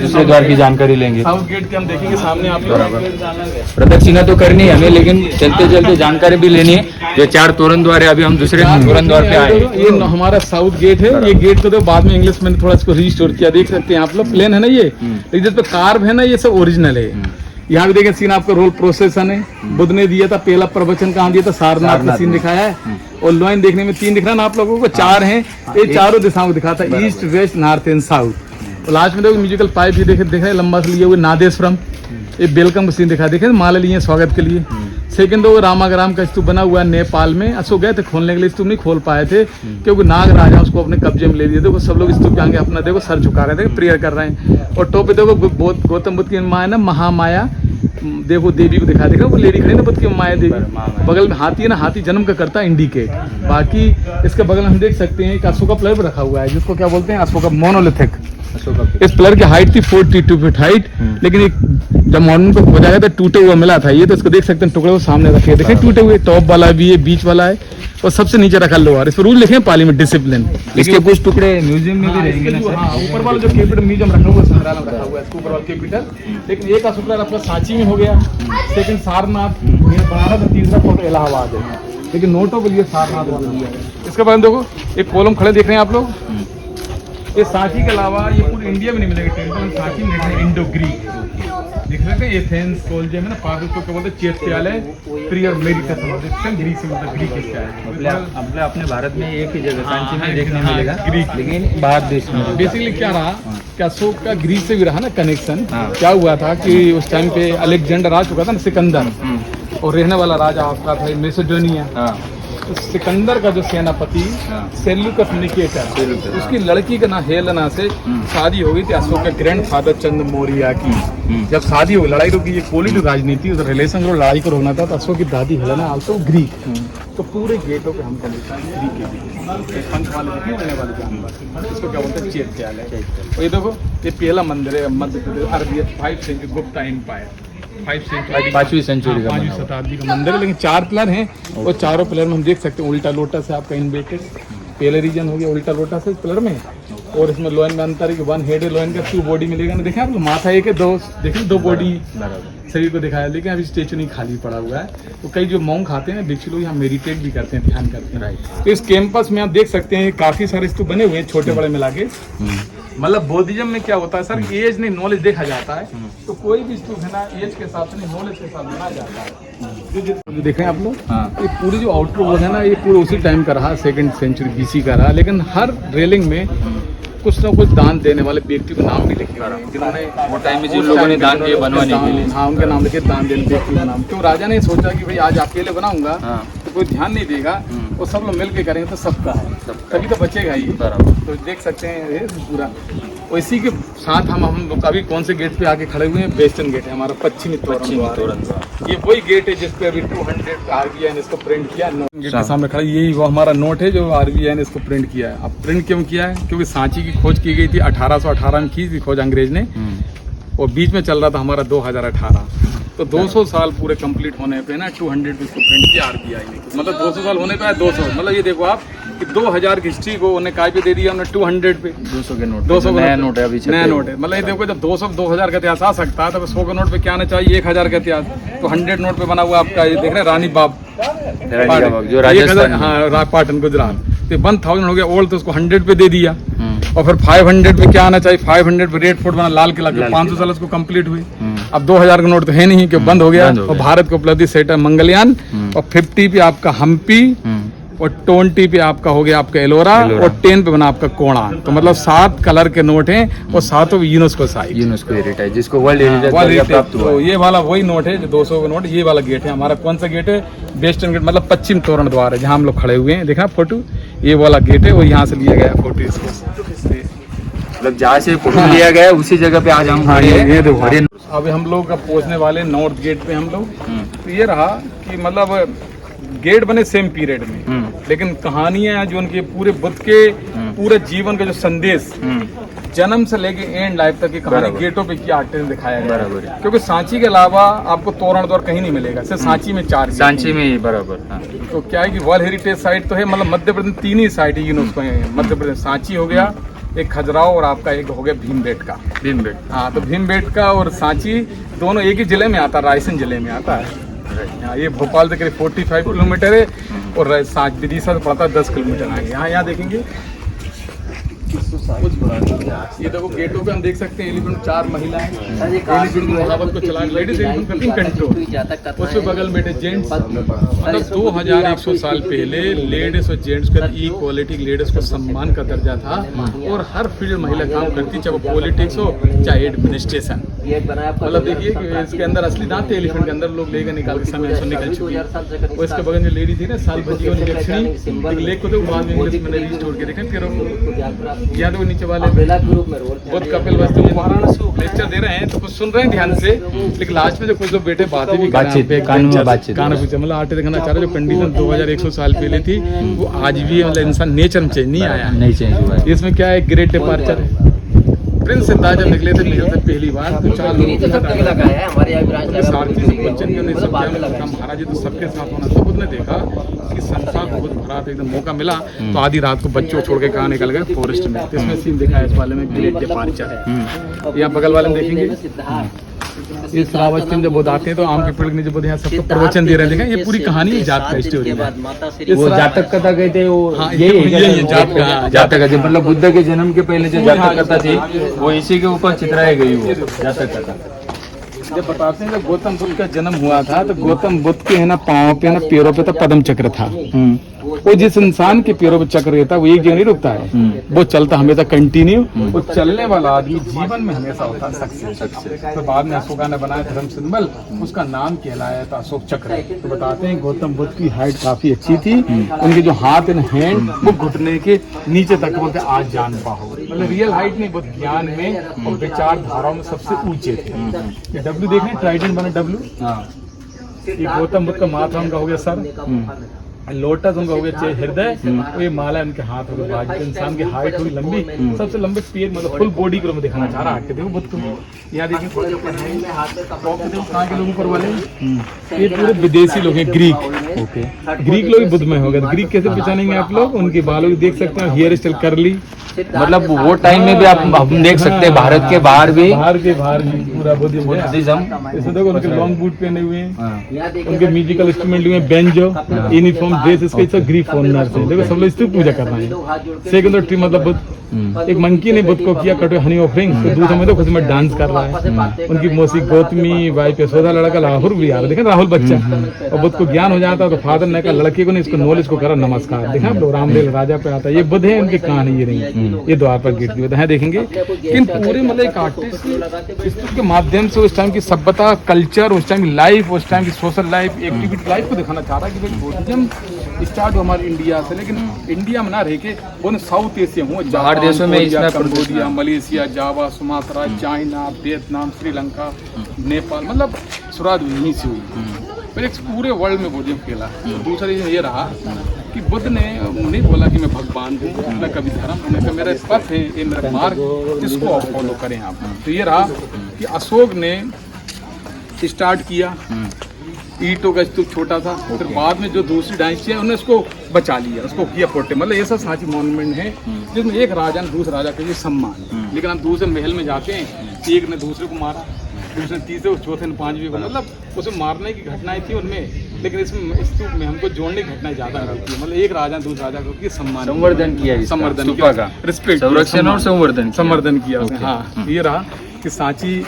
[SPEAKER 1] दूसरे द्वार की जानकारी लेंगे।
[SPEAKER 2] साउथ गेट के हम देखेंगे सामने आप लोग।
[SPEAKER 1] प्रदक्षिणा तो करनी है हमें, लेकिन चलते चलते जानकारी भी लेनी है। ये 4 तोरण द्वार है, अभी हम दूसरे तोरण द्वार पे आए।
[SPEAKER 2] ये हमारा साउथ गेट है। ये गेट को तो बाद में इंग्लिश मैंने थोड़ा इसको रिस्टोर किया, देख सकते हैं आप लोग। प्लेन है ना ये, लेकिन जो कार्व है ना ये सब ओरिजिनल है। यहाँ भी देखें सीन आपका रोल प्रोसेसन है, बुद्ध ने दिया था पहला प्रवचन, कहाँ दिया था सारनाथ का सीन दिखाया है। और लाइन देखने में 3 दिख रहा है ना आप लोगों को, 4 हैं। ये चारों दिशाओं को दिखाता है, east west north and south. और लास्ट में देखो म्यूजिकल पाइप भी देख रहे लंबा से लिए हुए नादेश्वरम। ये वेलकम का सीन दिखा, देखे माला लिए स्वागत के लिए। सेकंड तो रामाग्राम का स्तूप बना हुआ है नेपाल में। अशोक गए थे खोलने के लिए, स्तूप नहीं खोल पाए थे क्योंकि नाग राजा उसको अपने कब्जे में ले लिए। देखो सब लोग स्तूप के आगे अपना देखो सर झुका रहे थे, प्रेयर कर रहे हैं। और टॉप पे देखो गौतम बुद्ध की माँ है ना महामाया, देखो देवी को दिखा देगा, वो लेडी खड़ी ना बुद्ध की माया देवी। बगल में हाथी है ना, हाथी जन्म का करता है इंडिकेट। बाकी इसके बगल में हम देख सकते हैं एक अशोका प्लर भी रखा हुआ है, जिसको क्या बोलते हैं अशोका मोनोलिथिक। इस प्लर की हाइट थी 42 फीट हाइट, लेकिन एक जब मॉर्निंग को खोजा गया तो टूटे हुआ मिला था ये। तो इसको देख सकते हैं टुकड़े को सामने रखे, देखें टूटे हुए। टॉप वाला भी है, बीच वाला है, और सबसे नीचे रखा लोअर। इस पर रूल लिखे पाली में डिसिप्लिन।
[SPEAKER 1] इसके कुछ टुकड़े म्यूजियम में भी रहेंगे ना सर?
[SPEAKER 2] हाँ, ऊपर वाला जो कैपिटल म्यूजियम रखा हुआ है संग्रहालय में रखा हुआ है, इसके ऊपर वाला कैपिटल। लेकिन एक का शुक्र आपका सांची में हो गया, सेकंड सारनाथ बनारस, और तीसरा फोटो इलाहाबाद है। लेकिन नोटों के लिए सारनाथ। इसके बाद देखो एक कॉलम खड़े देख रहे हैं आप लोग, ये सांची के अलावा ये पूरे इंडिया में नहीं मिलेगा टेंपल, सांची में देखने इंडो ग्रीक देख सकते हैं। एथेंस कोलजे में ना पास उसको क्या बोलते हैं, चैत्यालय प्रियर मेरिटस ग्रीक से मतलब ग्रीक क्या है
[SPEAKER 1] अपने भारत में एक ही जगह सांची में देखने
[SPEAKER 2] हाँ,
[SPEAKER 1] मिलेगा,
[SPEAKER 2] ग्रीक।
[SPEAKER 1] लेकिन बाहर देश में
[SPEAKER 2] बेसिकली क्या रहा कि अशोक का ग्रीक से भी रहा ना कनेक्शन।
[SPEAKER 1] हाँ।
[SPEAKER 2] क्या हुआ था कि उस टाइम पे अलेक्जेंडर आ चुका था ना, सिकंदर, और रहने वाला राजा आपका था मैसेडोनिया।
[SPEAKER 1] हाँ
[SPEAKER 2] तो सिकंदर का जो सेनापति
[SPEAKER 1] हाँ।
[SPEAKER 2] सेल्यूकस निकेटर,
[SPEAKER 1] सेल्यूकस,
[SPEAKER 2] उसकी लड़की का ना हेलेना से शादी हो गई थी अशोक के ग्रैंडफादर चंद्र मौर्य की। जब शादी हो लड़ाई रुकी, ये पॉलिटिकल राजनीति उधर रिलेशन को लड़ाई को रोकना था, तो अशोक की दादी हेलेना आल्सो ग्रीक। तो पूरे गेटों पे हमको लिखा है ग्रीक के पंख वाले दिखे होने वाले जानवर, इसको क्या बोलते हैं, चैत्यालय। और ये देखो ये पहला मंदिर है मध्य प्रदेश, अरबियन 5 सेंचुरी गुप्ता एम्पायर,
[SPEAKER 1] 5वीं सेंचुरी का
[SPEAKER 2] 5वीं
[SPEAKER 1] बना हुआ।
[SPEAKER 2] शताब्दी का मंदिर है। लेकिन 4 पिलर हैं और चारों पिलर में हम देख सकते हैं उल्टा लोटस है आपका इन्वेटेड। पहले रीजन हो गया उल्टा लोटस है इस पिलर में, और इसमें लोयन में अंतर है कि 1 हेड है लोयन का, 2 बॉडी मिलेगा ना। देखें आप लोग, माथा एक है, 2 देखिए 2 बॉडी शरीर को दिखाया, लेकिन अभी स्टेचू नहीं खाली पड़ा हुआ है। तो कई जो मॉन्क आते हैं भिक्षु लोग यहाँ मेडिटेट भी करते हैं, ध्यान करते हैं। तो इस कैंपस में आप देख सकते हैं काफी सारे स्तूप बने हुए हैं छोटे बड़े मिला के। मतलब बौद्धिज्म में क्या होता है सर, एज नहीं नॉलेज देखा जाता है। तो कोई भी स्तूप है ना एज के साथ नहीं नॉलेज के साथ बनाया जाता है। जो देखें आप लोग, ये पूरी जो आउटर वॉल है ना, ये पूरा उसी टाइम का रहा, 2nd सेंचुरी BC का रहा। लेकिन हर रेलिंग में कुछ ना कुछ दान देने वाले व्यक्ति का नाम भी लिखे हुआ है, जिन्होंने
[SPEAKER 1] वो टाइम में जिन लोगों ने दान दिए बनवाने के लिए,
[SPEAKER 2] हाँ उनके नाम लिखे, दान देने व्यक्ति का नाम। क्यों राजा ने सोचा कि भाई आज अकेले बनाऊंगा तो कोई ध्यान नहीं देगा, वो सब लोग मिल के करेंगे तो सबका है, तभी तो बचेगा ही। तो देख सकते हैं ये पूरा। और इसी के साथ हम लोग अभी कौन से गेट पे आके खड़े हुए हैं, वेस्टर्न गेट है हमारा, पश्चिमी तोरण द्वार। ये वही गेट है जिसपे अभी 200 RBI ने इसको प्रिंट किया। गेट के सामने खड़ा, यही वो हमारा नोट है जो RBI ने इसको प्रिंट किया है। अब प्रिंट क्यों किया है, क्योंकि सांची की खोज की गई थी 1818 में की थी खोज अंग्रेज ने, और बीच में चल रहा था हमारा 2018। तो 200 साल पूरे कंप्लीट होने पे ना 200 पे इसको प्रिंट किया RBI ने। मतलब 200 साल होने पे है 200, मतलब ये देखो आप कि 2000 की हिस्ट्री को उन्हें काय पे दे दिया, हमने 200 पे।
[SPEAKER 1] 200 के नोट,
[SPEAKER 2] 200
[SPEAKER 1] नया नोट है अभी,
[SPEAKER 2] नया नोट है। मतलब ये देखो जब 200 2000 का इतिहास आ सकता है, तो 100 के नोट पे क्या आना चाहिए, 1000 का इतिहास। तो 100 नोट पे बना हुआ आपका ये देख रहे हैं रानी बाब
[SPEAKER 1] जो राजस्थान,
[SPEAKER 2] हाँ पाटन गुजरात। तो 1000 हो गया ओल्ड, तो उसको 100 पे दे दिया। और फिर 500 पे क्या आना चाहिए, 500 पे रेड फोर्ट बना, लाल किला, 500 साल उसको कंप्लीट हुई। अब 2000 का नोट तो है नहीं कि बंद हो गया। और भारत को उपलब्धि सेट है मंगलयान, और 50 पे आपका हम्पी, और 20 पे आपका हो गया आपका एलोरा, और 10 पे बना आपका कोणा। तो मतलब 7 कलर के नोट हैं, और 7 यूनेस्को साइट,
[SPEAKER 1] यूनेस्को हेरिटेज, जिसको वर्ल्ड हेरिटेज प्राप्त हुआ।
[SPEAKER 2] तो ये वाला वही नोट है जो 200 का नोट, ये वाला गेट है हमारा। कौन सा गेट है, वेस्टर्न गेट, मतलब पश्चिम तोरण द्वार है, जहाँ हम लोग खड़े हुए हैं। देखना फोटो, ये वाला गेट है, और यहाँ से लिया गया फोटो इसको,
[SPEAKER 1] मतलब जहाँ से फोटो लिया गया उसी जगह पे आज हम खड़े हैं।
[SPEAKER 2] अभी हम लोग अब पहुंचने वाले नॉर्थ गेट पे हम लोग। तो ये रहा कि मतलब गेट बने सेम पीरियड में, लेकिन कहानियां जो उनके पूरे बुद्ध के पूरे जीवन का जो संदेश, जन्म से लेके एंड लाइफ तक की कहानी गेटों पे क्या आर्टिस्ट दिखाया गया है। क्योंकि सांची के अलावा आपको तोरण द्वार कहीं नहीं मिलेगा, सिर्फ सांची में 4
[SPEAKER 1] सांची में ही बराबर।
[SPEAKER 2] तो क्या है कि वर्ल्ड हेरिटेज साइट तो है, मतलब मध्य प्रदेश 3 ही साइट है यूनेस्को है मध्य प्रदेश। सांची हो गया, एक खजुराहो, और आपका एक हो गया भीमबेटका। हाँ, तो भीमबेटका और सांची दोनों एक ही जिले में आता है, रायसेन जिले में आता है। ये भोपाल से करीब 45 किलोमीटर है, और विदिशा से पड़ता है 10 किलोमीटर आगे। यहाँ देखेंगे ये देखो गेटों पे हम देख सकते हैं एलिफेंट, 4 महिलाएं एलिफेंट महावत को चला, लेडीज एलिफेंट करती कंट्रोल, उसके बगल में जेंट्स। मतलब 2100 साल पहले लेडीज और जेंट्स का इक्वालिटी, लेडीज को सम्मान का दर्जा था, और हर फील्ड महिला काम करती, चाहे वो पॉलिटिक्स हो चाहे एडमिनिस्ट्रेशन। मतलब देखिए कि इसके अंदर असली दांत थे एलिफेंट के अंदर, लोग लेकर निकाल के समय से निकल चुकी है। और इसके बगल में लेडी थी ना, साल भजी और लक्ष्मी, एक लेख को तो बाद में इंग्लिश में रिस्टोर के देखें। फिर या तो नीचे वाले बुद्ध कपिल वस्तु वाराणसी लेक्चर दे रहे हैं, तो कुछ सुन रहे हैं ध्यान से, लेकिन लास्ट में जो कुछ लोग बैठे बातें भी कान पूछे, मतलब आटे दिखाना चाह रहे, जो कंडीशन 2100 साल पहले थी वो आज भी मतलब इंसान नेचर में चेंज नहीं आया, नहीं चेंज हुआ है। इसमें क्या है, ग्रेट डिपार्चर है। प्रिंस सिद्धार्थ जब निकले थे मिलते थे पहली बार, तो 4 लोग महाराज तो सबके साथ होना। सब उसने देखा कि संसार बहुत भरा था, एकदम मौका मिला तो आधी रात को बच्चों छोड़ के कहाँ निकल गए, फॉरेस्ट में। तो इसमें सीन देखा है इस वाले में, ग्रेट डिपार्चर है। यहाँ बगल वाले में देखेंगे ये श्रावस्ती में जब बुद्ध आते हैं तो आम के पेड़ के नीचे बुद्ध यहाँ सबको प्रवचन दे रहे हैं। देखें ये पूरी कहानी है जात का स्टोरी है।
[SPEAKER 1] वो जातक कथा कहते हैं, वो
[SPEAKER 2] हाँ,
[SPEAKER 1] यही है
[SPEAKER 2] यही है जात का।
[SPEAKER 1] जातक कथा, मतलब बुद्ध के जन्म के पहले जो जातक कथा थी वो इसी के ऊपर चित्राई गई, वो जातक कथा।
[SPEAKER 2] जब बताते हैं जब गौतम बुद्ध का जन्म हुआ था तो गौतम बुद्ध के है ना पाँव पे ना पैरों पे तो पद्म चक्र था। वो जिस इंसान के पैरों पे चक्र रहता है वो एक जगह नहीं रुकता है, वो चलता हमेशा कंटिन्यू। वो चलने वाला आदमी जीवन में हमेशा होता है सक्सेस। तो बाद में अशोका ने बनाया धर्म सिंबल, उसका नाम कहलाया था अशोक चक्र। तो बताते हैं गौतम बुद्ध की हाइट काफी अच्छी थी, उनके जो हाथ एंड हैंड वो घुटने के नीचे तक बोलते आज जान पाओ, मतलब रियल हाइट नहीं, बहुत ज्ञान में और विचारधाराओं में सबसे ऊंचे थे। ये डब्ल्यू देख रहे हैं, ट्राइडेंट बना डब्ल्यू, ये गौतम बुद्ध का माथा उनका हो गया सर, लोटस उनका हो गया हृदय, तो ये माला उनके हाथ हो गया बाजू। इंसान की हाइट होगी लंबी, सबसे लंबे पैर, मतलब फुल बॉडी को मैं दिखाना चाह रहा है। देखो बुद्ध को यहाँ देखिए, थोड़ा कहाँ के लोग ऊपर वाले, ये पूरे विदेशी लोग हैं, ग्रीक। ओके, ग्रीक लोग बुद्ध में हो गए। ग्रीक कैसे पहचानेंगे आप लोग, उनके बालों को देख सकते हैं, हेयर स्टाइल करली,
[SPEAKER 1] मतलब वो टाइम में भी आप हम देख सकते हैं, भारत के बाहर भी
[SPEAKER 2] पूरा बुद्धिज्म। इसमें देखो उनके लॉन्ग बूट पहने हुए हैं, उनके म्यूजिकल इंस्ट्रूमेंट हुए हैं, बेंजो, यूनिफॉर्म ड्रेस इसके सब ग्रीक फॉरनर से। देखो सब लोग इसकी पूजा कर रहे हैं। सेकंड ट्री मतलब बुद्ध, एक मंकी ने बुद्ध को किया कटो हनी ऑफरिंग, तो दूसरा में तो खुद में डांस कर रहा है। उनकी मौसी गौतमी, वाइफ यशोदा, लड़का राहुल भी आ रहा है, देखें राहुल बच्चा। और बुद्ध को ज्ञान हो जाता तो फादर ने कहा लड़के को नहीं, इसको नॉलेज को करा नमस्कार। देखा आप लोग रामलीला राजा पे आता है, ये बुद्ध है, उनकी कहानी ये नहीं, ये द्वार पर गेट की है देखेंगे। लेकिन पूरे मतलब एक आर्टिस्ट के माध्यम से उस टाइम की सभ्यता, कल्चर, उस टाइम की लाइफ, उस टाइम की सोशल लाइफ, एक्टिविटी लाइफ को दिखाना चाह रहा है कि भाई बुद्धिज्म स्टार्ट हो हमारे इंडिया से, लेकिन इंडिया में ना रह के वो साउथ एशिया हुआ,
[SPEAKER 1] बाहर देशों में,
[SPEAKER 2] Cambodia, Malaysia, Java, Sumatra, China, Vietnam, Sri Lanka, Nepal, मतलब शुरुआत यहीं से हुई। फिर एक पूरे वर्ल्ड में बुद्धिज्म फैला। दूसरा ये रहा कि बुद्ध ने नहीं बोला कि मैं भगवान हूँ, मैं कभी धर्म, मैं मेरा पथ है, ये मेरा मार्ग, इसको आप फॉलो करें आप। तो ये रहा कि अशोक ने स्टार्ट किया, ईंटों का स्तूप छोटा था, फिर बाद में जो दूसरी डायनेस्टी है उन्होंने उसको बचा लिया, उसको किया पोटे, मतलब ये सब सांची मॉन्यूमेंट है जिसमें एक राजा ने दूसरे राजा के लिए सम्मान। लेकिन हम दूसरे महल में जाते हैं, एक ने दूसरे को मारा, दूसरे तीसरे, चौथे ने पांचवें को, मतलब उसे मारने की घटनाएं थी उनमें, लेकिन इसमें स्तूप में हमको जोड़ने की घटनाएं ज्यादा होती है। मतलब एक राजा दूसरे राजा को सम्मान,
[SPEAKER 1] संवर्धन किया,
[SPEAKER 2] संवर्धन किया, रिस्पेक्ट,
[SPEAKER 1] संरक्षण और संवर्धन
[SPEAKER 2] किया। हाँ, ये रहा कि सांची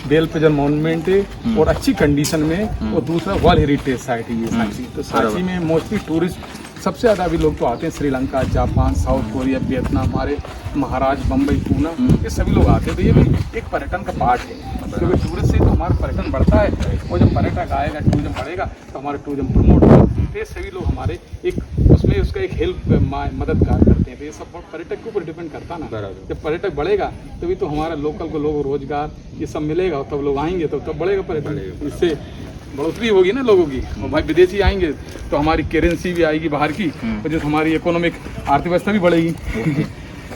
[SPEAKER 2] बेल पेजर मॉन्यूमेंट है और अच्छी कंडीशन में, और दूसरा वर्ल्ड हेरिटेज साइट है ये सांची। तो सांची में मोस्टली टूरिस्ट सबसे ज़्यादा अभी लोग तो आते हैं, Sri Lanka, Japan, south Korea, Vietnam, हमारे महाराष्ट्र, बम्बई, पूना, ये सभी लोग आते हैं। तो ये भी एक पर्यटन का पार्ट है, क्योंकि टूरिस्ट से तो हमारा पर्यटन बढ़ता है, और जब पर्यटक आएगा, टूरिज्म बढ़ेगा तो हमारे टूरिज्म प्रमोट होगा। तो ये सभी लोग हमारे एक उसमें उसका एक हेल्प मददगार करते हैं। तो ये सब पर्यटक के ऊपर डिपेंड करता ना, जब पर्यटक बढ़ेगा तभी तो हमारा लोकल को लोग रोजगार ये सब मिलेगा, तब लोग आएंगे, तब बढ़ेगा पर्यटन, इससे बढ़ोतरी होगी ना लोगों की। और भाई विदेशी आएंगे तो हमारी करेंसी भी आएगी बाहर की, और जो हमारी इकोनॉमिक अर्थव्यवस्था भी बढ़ेगी।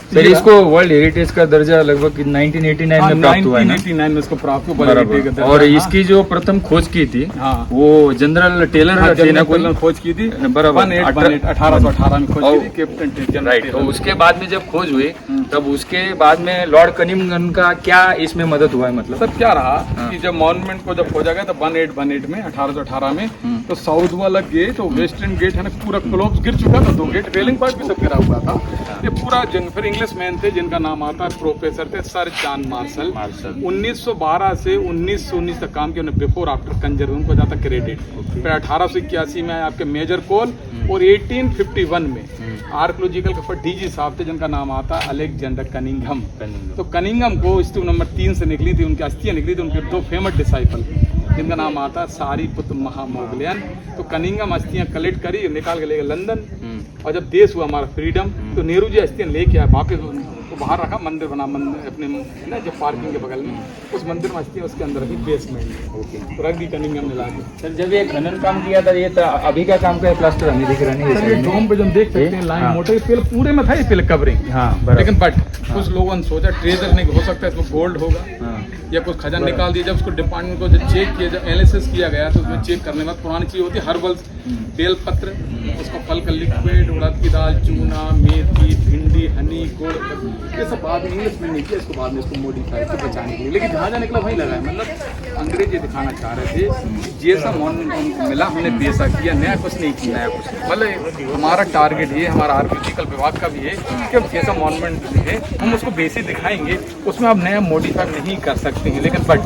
[SPEAKER 1] सर इसको वर्ल्ड हेरिटेज का दर्जा लगभग 1989 में प्राप्त हुआ है ना?
[SPEAKER 2] 1989 में इसको प्राप्त हुआ।
[SPEAKER 1] और इसकी जो प्रथम खोज की थी, वो जनरल टेलर
[SPEAKER 2] ने खोज की थी, बराबर 1818 में खोज की थी, कैप्टन टेलर।
[SPEAKER 1] राइट। तो उसके बाद में जब खोज हुई, तब उसके बाद में लॉर्ड कनिंघम का क्या इसमें मदद हुआ है? मतलब
[SPEAKER 2] सर क्या रहा कि जब मॉन्यूमेंट को जब खोजा गया तो 1818 में 1818 में, तो साउथ वाला गेट और वेस्टर्न गेट है ना, पूरा क्लोब्स गिर चुका था, 2 गेट, रेलिंग पार्ट भी सब गिरा हुआ था। ये पूरा फिर इंग्लिश मैन थे जिनका नाम आता है, प्रोफेसर थे सर जॉन मार्शल। 1912 से 1919 तक काम किया उन्होंने, बिफोर आफ्टर कंजर, उनको जाता क्रेडिट। फिर 1881 में आपके मेजर कोल, और 1851 में आर्कोलॉजिकल के डीजी साहब थे जिनका नाम आता है अलेक्जेंडर कनिंघम। तो कनिंघम को स्तूप नंबर 3 से निकली थी, उनकी अस्थियां निकली थी, उनके 2 फेमस डिसाइपल जिनका नाम आता है सारीपुत्र महामोगलियन। तो कनिंघम अस्थियां कलेक्ट करी, निकाल के ले गए लंदन, और जब देश हुआ हमारा फ्रीडम, तो नेहरू जी अस्थियां लेके आए वापस, तो बाहर रखा, मंदिर बना, मंदिर अपने ना जो पार्किंग के बगल में, उस मंदिर में अस्थियां उसके अंदर रखी बेसमेंट, तो रख दी कनिंघम ने लाके।
[SPEAKER 1] सर जब ये खनन काम किया था, ये अभी का काम का प्लास्टर हमें दिख रहा नहीं है
[SPEAKER 2] डोम पे जब देख सकते हैं लाइन मोटे पहले पूरे में था ये पहले कवरिंग। लेकिन बट कुछ लोगों ने सोचा ट्रेजर नहीं हो सकता है, इसमें गोल्ड होगा या कुछ खजाना निकाल दिया। जब उसको डिपार्टमेंट को जब चेक किया, जब एनालिसिस किया गया, तो उसमें चेक करने के बाद पुरानी चीज होती है हर्बल्स, बेलपत्र, उसको फल का लिक्विड, उड़द की दाल, चूना, मेथी, भिंडी, हनी, गुड़, ये सब बाद में इंग्लिश में नहीं किया, इसको बाद में इसको मॉडिफाई से बचाने के लिए, लेकिन जहाँ जहाँ निकला वहीं लगा है। मतलब अंग्रेज ये दिखाना चाह रहे थे कि जैसा मॉन्यूमेंट हमको मिला हमने वैसा किया, नया कुछ नहीं किया, नया कुछ नहीं। मतलब हमारा टारगेट ये, हमारा आर्कियोलॉजिकल विभाग का भी है कि हम जैसा मॉन्यूमेंट है हम उसको वैसे दिखाएंगे, उसमें आप नया मॉडिफाई नहीं कर सकते हैं। लेकिन बट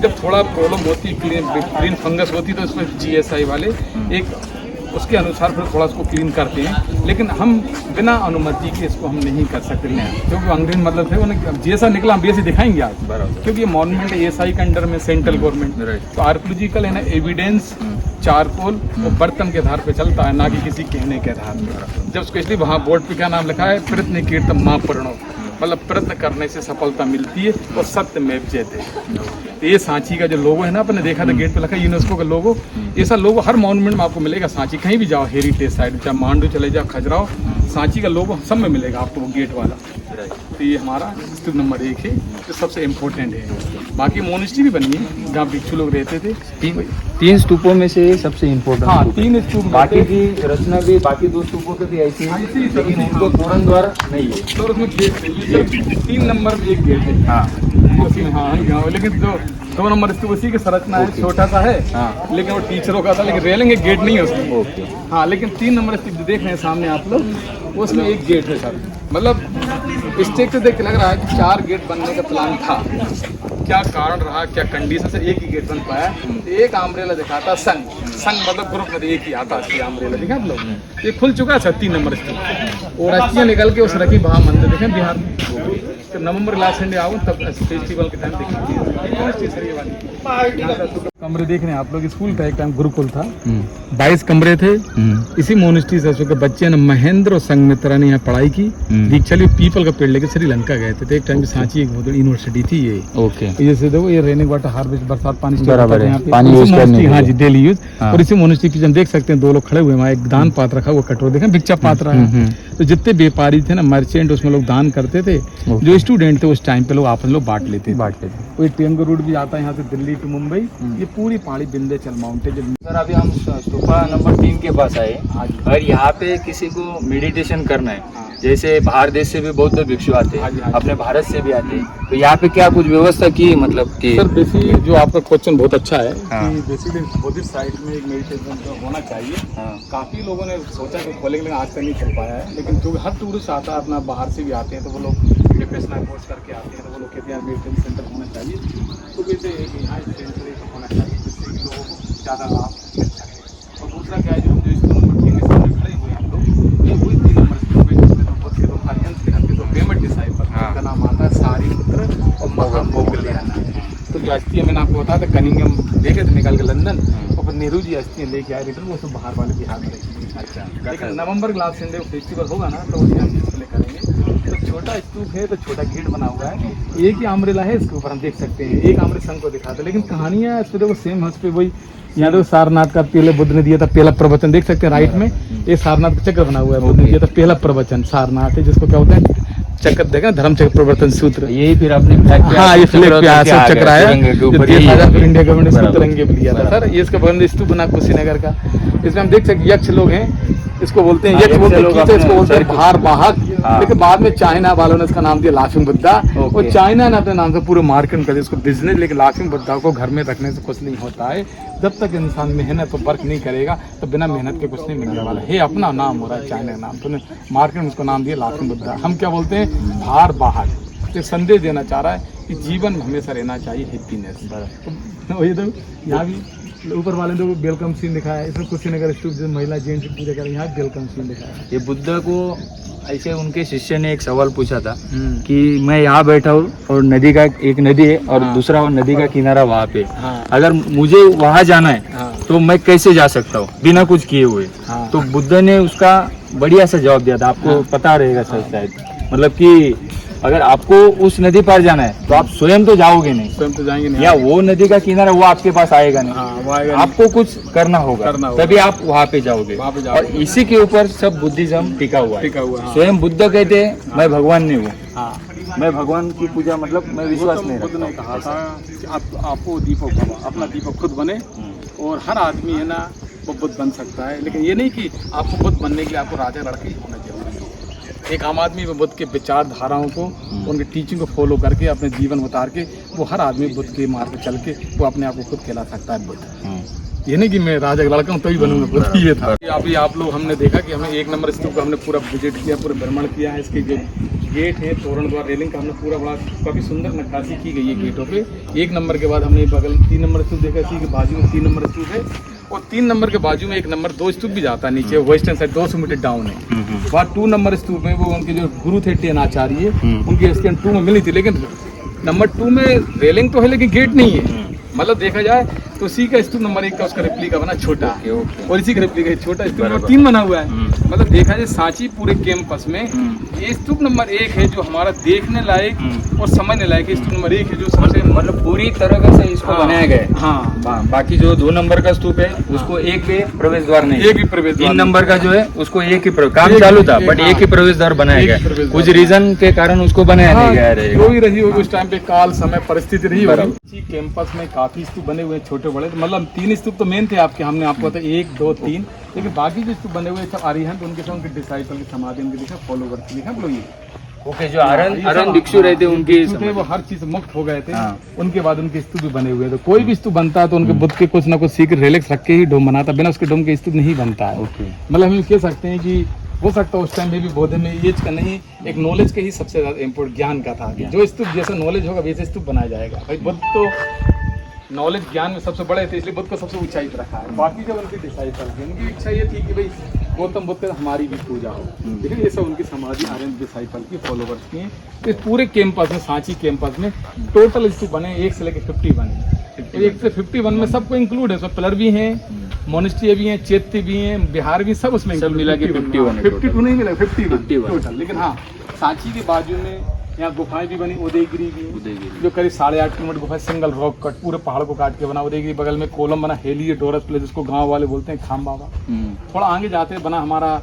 [SPEAKER 2] जब थोड़ा प्रॉब्लम होती है, ग्रीन फंगस होती है, तो उसमें GSI वाले एक उसके अनुसार फिर थोड़ा उसको क्लीन करते हैं। लेकिन हम बिना अनुमति के इसको हम नहीं कर सकते नया, क्योंकि अंग्रेज मतलब थे उन्हें जैसा निकला हम वैसे दिखाएंगे आज, क्योंकि ये मॉन्यूमेंट ASI के अंडर में, सेंट्रल गवर्नमेंट। तो आर्कियोलॉजिकल है ना, एविडेंस, चारकोल और बर्तन के आधार पे चलता है, ना कि किसी कहने के आधार पे। जब स्पेशली वहाँ बोर्ड पे क्या नाम लिखा है, प्रयत्न कीर्तन माँ प्रणव, मतलब प्रयत्न करने से सफलता मिलती है और सत्य में जयते। तो ये सांची का जो लोगो है ना, आपने देखा था गेट पे लिखा यूनेस्को का लोगो, ऐसा लोगो हर मॉन्यूमेंट में आपको मिलेगा। सांची कहीं भी जाओ, हेरिटेज साइड, चाहे मांडू चले जाओ, खजुराहो, सांची का लोगो सब में मिलेगा आपको, वो गेट वाला। तो ये हमारा स्तूप नंबर 1 है, जो सबसे इम्पोर्टेंट है। बाकी मोनिस्ट्री भी बनी है जहाँ भिक्षु लोग रहते थे।
[SPEAKER 1] तीन स्तूपों में से सबसे इम्पोर्टेंट।
[SPEAKER 2] हाँ, 3 स्तूप,
[SPEAKER 1] बाकी की रचना भी बाकी 2 स्तूपों के भी ऐसी है, लेकिन उनको तोरण द्वार नहीं है।
[SPEAKER 2] तो उसमें गेट है, 3 नंबर में एक गेट है।
[SPEAKER 1] हाँ,
[SPEAKER 2] उसमें हाँ, लेकिन जो 2 नंबर स्तूप उसी की संरचना है, छोटा सा है।
[SPEAKER 1] हाँ।
[SPEAKER 2] लेकिन वो टीचरों का था, लेकिन रेलिंग एक गेट नहीं है उसमें।
[SPEAKER 1] ओके।
[SPEAKER 2] हाँ, लेकिन 3 नंबर स्तूप देख रहे हैं सामने आप लोग, उसमें एक गेट है सर। मतलब स्टेक से देख के लग रहा है कि 4 गेट बनने का प्लान था। क्या कारण रहा, क्या कंडीशन से एक ही गेट बन पाया। एक अम्ब्रेला दिखाता संघ मतलब ग्रुप में एक ही आता है अम्ब्रेला, दिखा आप लोग। ये खुल चुका है 3 नंबर स्तूप, और रस्सियाँ निकल के उस रखी वहाँ मंदिर देखें बिहार में। जब नवंबर लास्ट संडे आओ तब फेस्टिवल के टाइम देखेंगे। कमरे देख रहे हैं आप लोग, स्कूल का एक टाइम गुरुकुल था, 22 कमरे थे। इसी मोनिस्ट्री से के बच्चे ने महेंद्र और संगमित्रा ने यहाँ पढ़ाई की। दीक्षाली पीपल का पेड़ लेके श्रीलंका गए थे। तो एक टाइम सांची एक यूनिवर्सिटी थी ये।
[SPEAKER 1] ओके।
[SPEAKER 2] जैसे देखो ये रेनिंग वाटर हार्वेस्ट, बरसात पानी
[SPEAKER 1] बराबर है,
[SPEAKER 2] यहाँ पे
[SPEAKER 1] पानी यूज करने के लिए।
[SPEAKER 2] हाँ जी, डेली यूज।
[SPEAKER 1] हाँ।
[SPEAKER 2] और इसी मोनिस्ट्री की हम देख सकते हैं 2 लोग खड़े हुए हैं, वहाँ एक दान पात्र रखा हुआ, कटोरा देखें, भिक्षा पात्र है। तो जितने व्यापारी थे ना, मर्चेंट, उसमें लोग दान करते थे। जो स्टूडेंट थे उस टाइम पे लोग आपस में बांट लेते थे। कोई टेंगो रूट भी आता है यहाँ से दिल्ली टू मुंबई, ये पूरी पहाड़ी विंध्याचल माउंटेन।
[SPEAKER 1] सर अभी हम स्तूपा नंबर 3 के पास आए, और यहाँ पे किसी को मेडिटेशन करना है, जैसे बाहर देश से भी बौद्ध भिक्षु आते हैं, अपने भारत से भी आते हैं, तो यहाँ पे क्या कुछ व्यवस्था की, मतलब कि
[SPEAKER 2] सर बेसिक जो आपका क्वेश्चन बहुत अच्छा है।
[SPEAKER 1] हाँ।
[SPEAKER 2] कि बेसिकली बुद्धिस्ट साइड में एक मेडिटेशन होना चाहिए।
[SPEAKER 1] हाँ।
[SPEAKER 2] काफ़ी लोगों ने सोचा कि खोलेंगे, लेकिन आज तक नहीं चल पाया है। लेकिन जो हर टूरिस्ट आता है, अपना बाहर से भी आते हैं, तो वो लोग प्रोफेशनल कोर्स करके आते हैं, तो वो लोग कहते हैं मेडिटेशन सेंटर होना चाहिए। तो वैसे यहाँ सेंटर होना चाहिए, जिससे कि लोगों को ज़्यादा लाभ मिल सके। और दूसरा क्या है, जो नंबर 3 के सामने खड़े हुए हैं हम लोग, ये वही 3 नंबर का नाम आता है सारीपुत्र और महामोगल्याना। तो जो अस्थियाँ मैंने आपको बताया था, कनिंगम लेके थे निकाल के लंदन, और फिर नेहरू जी अस्थियाँ लेके आए रिटर्न, वो सब बाहर वाले बिहार में रखी। अच्छा, लेकिन नवंबर के लास्ट संडे फेस्टिवल होगा ना, तो वही हम डिस्प्ले करेंगे। तो छोटा स्तूप है, तो छोटा गेट बना हुआ है, एक ही अम्ब्रेला है इसके ऊपर, हम देख सकते हैं। एक अम्ब्रेला संघ को दिखाते, लेकिन कहानियाँ इस पर देखो सेम है। उस पर वही यहाँ देखो सारनाथ का पहले बुद्ध ने दिया था पहला प्रवचन, देख सकते हैं राइट में, ये सारनाथ का चक्र बना हुआ है। बुद्ध ने दिया था पहला प्रवचन, सारनाथ है, जिसको क्या होता है चक्र, देखा धर्म चक्र प्रवर्तन सूत्र।
[SPEAKER 1] यही फिर अपने फ्लैग पे
[SPEAKER 2] हाँ, ये फ्लैग पे आया, सब चक्र आया, जो 10,000 फिर इंडिया गवर्नमेंट ने तिरंगे पे लिया था। सर ये इसका बंद स्तूप बना कुशीनगर का। इसमें हम देख सकते हैं यक्ष लोग हैं, इसको बोलते हैं यक्ष बोलते हैं, इसको बोलते हैं भार वाहक। लेकिन बाद में चाइना वालों ने इसका नाम दिया लाफिंग बुद्धा, और चाइना ने अपने नाम से पूरे मार्केट कर दिया इसको बिजनेस। लेकिन लाफिंग बुद्धा को घर में रखने से कुछ नहीं होता है, जब तक इंसान मेहनत और वर्क नहीं करेगा तो बिना मेहनत के कुछ नहीं मिलने वाला है। अपना नाम हो रहा है चाइना का नाम, तो मार्केट में उसको नाम दिया लाफिंग बुद्धा। हम क्या बोलते हैं, भार वाहक। तो संदेश देना चाह रहा है कि जीवन में हमेशा रहना चाहिए हैप्पीनेस। वही तो यहाँ भी ऊपर वाले ने वेलकम सीन दिखाया है, इसमें कुशीनगर स्तूप जो महिला जेंट्स पूजा कर, यहाँ वेलकम सीन दिखाया है।
[SPEAKER 1] ये बुद्ध को ऐसे उनके शिष्य ने एक सवाल पूछा था कि मैं यहाँ बैठा हूँ और नदी का एक नदी है और दूसरा नदी का किनारा वहाँ पे, अगर मुझे वहाँ जाना है तो मैं कैसे जा सकता हूँ बिना कुछ किए हुए। तो बुद्ध ने उसका बढ़िया सा जवाब दिया था, आपको पता रहेगा सर शायद, मतलब कि अगर आपको उस नदी पर जाना है तो आप स्वयं तो जाओगे नहीं,
[SPEAKER 2] स्वयं तो जाएंगे नहीं,
[SPEAKER 1] या वो नदी का किनारा वो आपके पास आएगा नहीं,
[SPEAKER 2] वो आएगा नहीं।
[SPEAKER 1] आपको कुछ करना होगा तभी आप वहाँ पे जाओगे। और इसी के ऊपर सब बुद्धिज्म टिका हुआ है। स्वयं बुद्ध कहते हैं मैं भगवान नहीं हूँ, मैं भगवान की पूजा मतलब मैं विश्वास नहीं रखता।
[SPEAKER 2] बुद्ध ने कहा था कि आपको दीपक भवा, अपना दीपक खुद बने, और हर आदमी है ना वो बुद्ध बन सकता है। लेकिन ये नहीं कि आपको बुद्ध बनने के लिए आपको राजा लड़के होना चाहिए। एक आम आदमी में बुद्ध के विचारधाराओं को, उनके टीचिंग को फॉलो करके अपने जीवन उतार के वो हर आदमी बुद्ध के मार्ग पे चल के वो अपने आप को खुद कहला सकता है बुद्ध। ये नहीं कि मैं राजा का लड़का हूँ तभी बनूंगा बुद्ध, ये था। अभी आप लोग हमने देखा कि हमें 1 नंबर स्तूप का हमने पूरा विजिट किया, पूरा भ्रमण किया है। इसके जो गेट है, तोरण द्वार, रेलिंग का हमने पूरा बड़ा काफ़ी सुंदर नक्काशी की गई है गेटों पे। 1 नंबर के बाद हमने बगल में 3 नंबर स्तूप देखा, इसी के बाजू में 3 नंबर स्तूप है, और 3 नंबर के बाजू में 1 नंबर 2 स्तूप भी जाता है नीचे, वेस्टर्न साइड 200 मीटर डाउन है। वहाँ 2 नंबर स्तूप में वो उनके जो गुरु थे टेन आचार्य, उनकी स्कैन 2 में मिली थी, लेकिन नंबर 2 में रेलिंग तो है लेकिन गेट नहीं है। मतलब देखा जाए तो उसी का स्तूप नंबर 1 का उसका रेप्लिका बना छोटा, और इसी का रेप्लिका छोटा स्तूप नंबर 3 बना हुआ है। मतलब देखा जाए सांची पूरे कैंपस में ये स्तूप नंबर 1 है जो हमारा देखने लायक और समझने लायक स्तूप नंबर 1 है, जो सबसे
[SPEAKER 1] मतलब पूरी तरह से इसको बनाया गया है।
[SPEAKER 2] हाँ,
[SPEAKER 1] बाकी जो 2 नंबर का स्तूप है उसको एक भी प्रवेश द्वार नहीं,
[SPEAKER 2] एक भी प्रवेश द्वार
[SPEAKER 1] 3 नंबर का जो है उसको एक ही काम चालू था, बट एक ही प्रवेश द्वार बनाया गया। कुछ रीजन के कारण उसको बनाया नहीं गया है।
[SPEAKER 2] जो भी रही होगी उस टाइम पे काल समय परिस्थिति रही होगी। कैंपस में काफी स्तूप बने हुए छोटे बड़े, मतलब 3 स्तूप तो मेन थे आपके, हमने आपको बताया 1 2 3, लेकिन बाकी जो स्तूप बने हुए सब अरिहंत उनके सब उनके डिसाइपल की समाधि उनके दिखा, फॉलोवर की दिखा। लोग ये
[SPEAKER 1] ओके, जो अरन भिक्षु रहते उनके
[SPEAKER 2] थे वो हर चीज मुक्त हो गए थे। उनके बाद उनके स्तूप भी बने हुए थे। कोई भी स्तूप बनता है तो उनके बुद्ध के कुछ ना कुछ सीक्रेट रिलिक्स रख के ही डोम बनाता, बिना उसके डोम के स्तूप नहीं बनता है। मतलब हम कह सकते हैं कि हो सकता है उस टाइम में भी बौद्ध में एज का नहीं, एक नॉलेज के ही सबसे ज्यादा इम्पोर्टेंट ज्ञान का था। जो स्तूप जैसा नॉलेज होगा वैसे स्तूप बनाया जाएगा। भाई बुद्ध तो नॉलेज ज्ञान में सबसे बड़े थे, इसलिए बुद्ध को सबसे ऊंचाई पर रखा है। बाकी जब उनके डिसाइपल थे उनकी इच्छा ये थी कि भाई गौतम बुद्ध का हमारी भी पूजा हो, लेकिन ये सब उनकी समाधि आर्यन डिसाइपल की फॉलोवर्स की हैं। तो इस पूरे कैंपस में, सांची कैंपस में टोटल स्तूप बने 1 से लेकर 50 बने। 1 से 51 में सबको इंक्लूड है, उसमें पिलर भी हैं, मोनेस्ट्री भी हैं, चैत्य भी हैं, बिहार भी, सब उसमें
[SPEAKER 1] सब मिला के
[SPEAKER 2] 52 नहीं मिला, 50 टोटल। लेकिन हाँ, सांची के बाजू में यहाँ गुफाएं भी बनी, उदयगिरी भी, जो करीब 8.5 किलोमीटर गुफा, सिंगल रॉक कट, पूरे पहाड़ को काट के बना। उदयगिरी बगल में कोलम बना, हेलियोडोरस प्लेस जिसको गांव वाले बोलते हैं, खाम बाबा। थोड़ा आगे जाते बना हमारा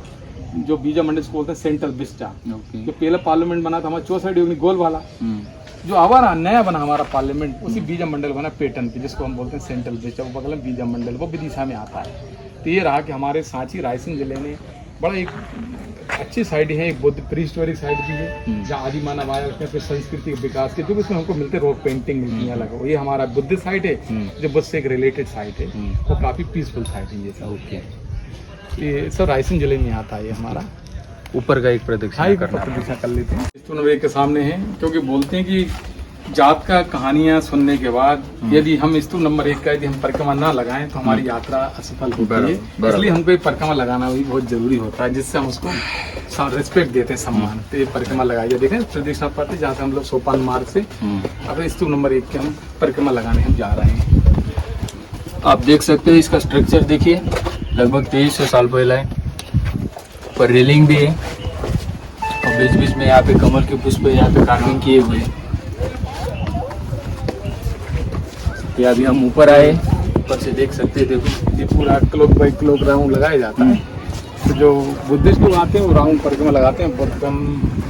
[SPEAKER 2] जो बीजा मंडल को बोलते हैं सेंट्रल विस्टा। जो पहला पार्लियामेंट बना था हमारा चौसठ गोल वाला, जो हमारा नया बना हमारा पार्लियामेंट, उसी बीजा मंडल बना पेटन की, जिसको हम बोलते हैं सेंट्रल विस्टा। वो बगल में बीजा मंडल, वो विदिशा में आता है। तो ये रहा कि हमारे सांची रायसेन जिले में बड़ा एक अच्छी साइड है, एक बुद्ध प्रीहिस्टोरिक साइड भी है, जहाँ आदि मानव आया, उसमें फिर संस्कृति के विकास के जो उसमें हमको मिलते रॉक पेंटिंग मिलती है अलग। ये हमारा बुद्ध साइड है, जो बुद्ध से एक रिलेटेड साइड है, वो काफ़ी पीसफुल साइड है ये सब। ओके, ये सब रायसेन जिले में आता है। ये हमारा
[SPEAKER 1] ऊपर का एक प्रदक्षिणा
[SPEAKER 2] कर लेते हैं। स्तूप के सामने है, क्योंकि बोलते हैं कि जात का कहानियां सुनने के बाद यदि हम स्तूप नंबर 1 का यदि हम परिक्रमा ना लगाएं तो हमारी यात्रा असफल होती है। इसलिए हमको एक परिक्रमा लगाना भी बहुत जरूरी होता है, जिससे हम उसको रिस्पेक्ट देते हैं, सम्मान। तो ये परिक्रमा लगाई जाए, देखें प्रदक्षिणा पथ जहाँ से हम लोग सोपान मार्ग से अपने स्तूप नंबर 1 के हम परिक्रमा लगाने हम जा रहे हैं।
[SPEAKER 1] आप देख सकते हो इसका स्ट्रक्चर देखिए, लगभग 2300 साल पहला है। पर रेलिंग भी है, और बीच बीच में यहाँ पे कमल के पुष्प यहाँ पे कार्विंग किए हुए हैं। ये अभी हम ऊपर आए, ऊपर से देख सकते हैं। देखो
[SPEAKER 2] ये पूरा क्लॉक बाई क्लॉक राउंड लगाया जाता है। तो जो बुद्धिस्ट लोग आते हैं वो राउंड परिक्रमा लगाते हैं। बुद्धम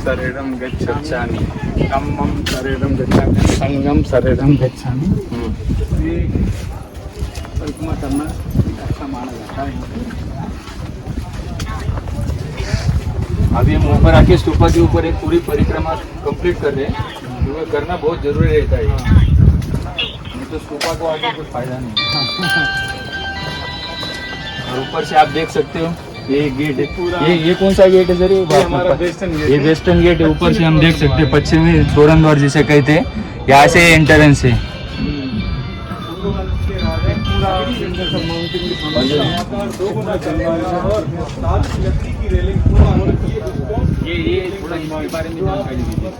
[SPEAKER 2] शरीरम गच्छामि, धम्मम शरीरम गच्छामि, संगम शरीरम गच्छामि। ये परिक्रमा करना अच्छा माना जाता है।
[SPEAKER 1] अभी हम ऊपर आके स्तूपा के ऊपर एक पूरी परिक्रमा कंप्लीट कर रहे हैं, क्योंकि करना बहुत जरूरी रहता है, तो स्तूपा को आगे कुछ फायदा नहीं। और ऊपर से आप देख सकते हो ये गेट है, ये कौन सा गेट है सर?
[SPEAKER 2] ये हमारा वेस्टर्न गेट,
[SPEAKER 1] ये वेस्टर्न गेट है। ऊपर से हम देख सकते हैं पश्चिमी तोरण द्वार जिसे कहते हैं, यहाँ से एंट्रेंस है। ये थोड़ा इसके बारे में जानकारी दीजिए,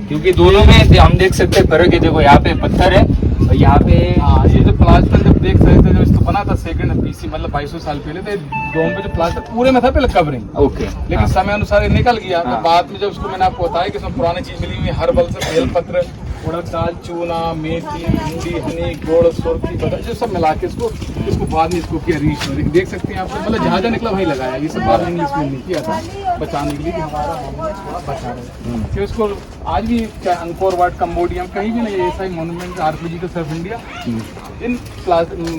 [SPEAKER 1] क्योंकि दोनों में हम देख सकते हैं फर्क है। देखो यहाँ पे पत्थर है और यहाँ पे
[SPEAKER 2] ये जो प्लास्टर जब देख सकते थे, जो इसको बना था सेकंड BC मतलब 2200 साल पहले, तो डोम पे जो प्लास्टर पूरे में था पहले कवरिंग।
[SPEAKER 1] ओके,
[SPEAKER 2] लेकिन समय अनुसार ये निकल गया। तो बाद में जब उसको मैंने आपको बताया कि इसमें पुरानी चीज मिली हुई है, हर्बल से बेलपत्र, उड़द दाल, चूना, मेथी, भिंडी, हनी, गुड़, सुरखी, बदाम, जो सब मिला के इसको बाद में इसको किया रीस्टोर। देख सकते हैं आप, मतलब जहाँ जहाँ निकला वही लगाया। ये सब बाद में इंग्लिश में नहीं किया था, बचाने के लिए कि हमारा थोड़ा बचा रहे। फिर उसको आज भी चाहे अंकोर वाट, कम्बोडिया कहीं भी नहीं, ऐसा ही monument archaeological survey of India इन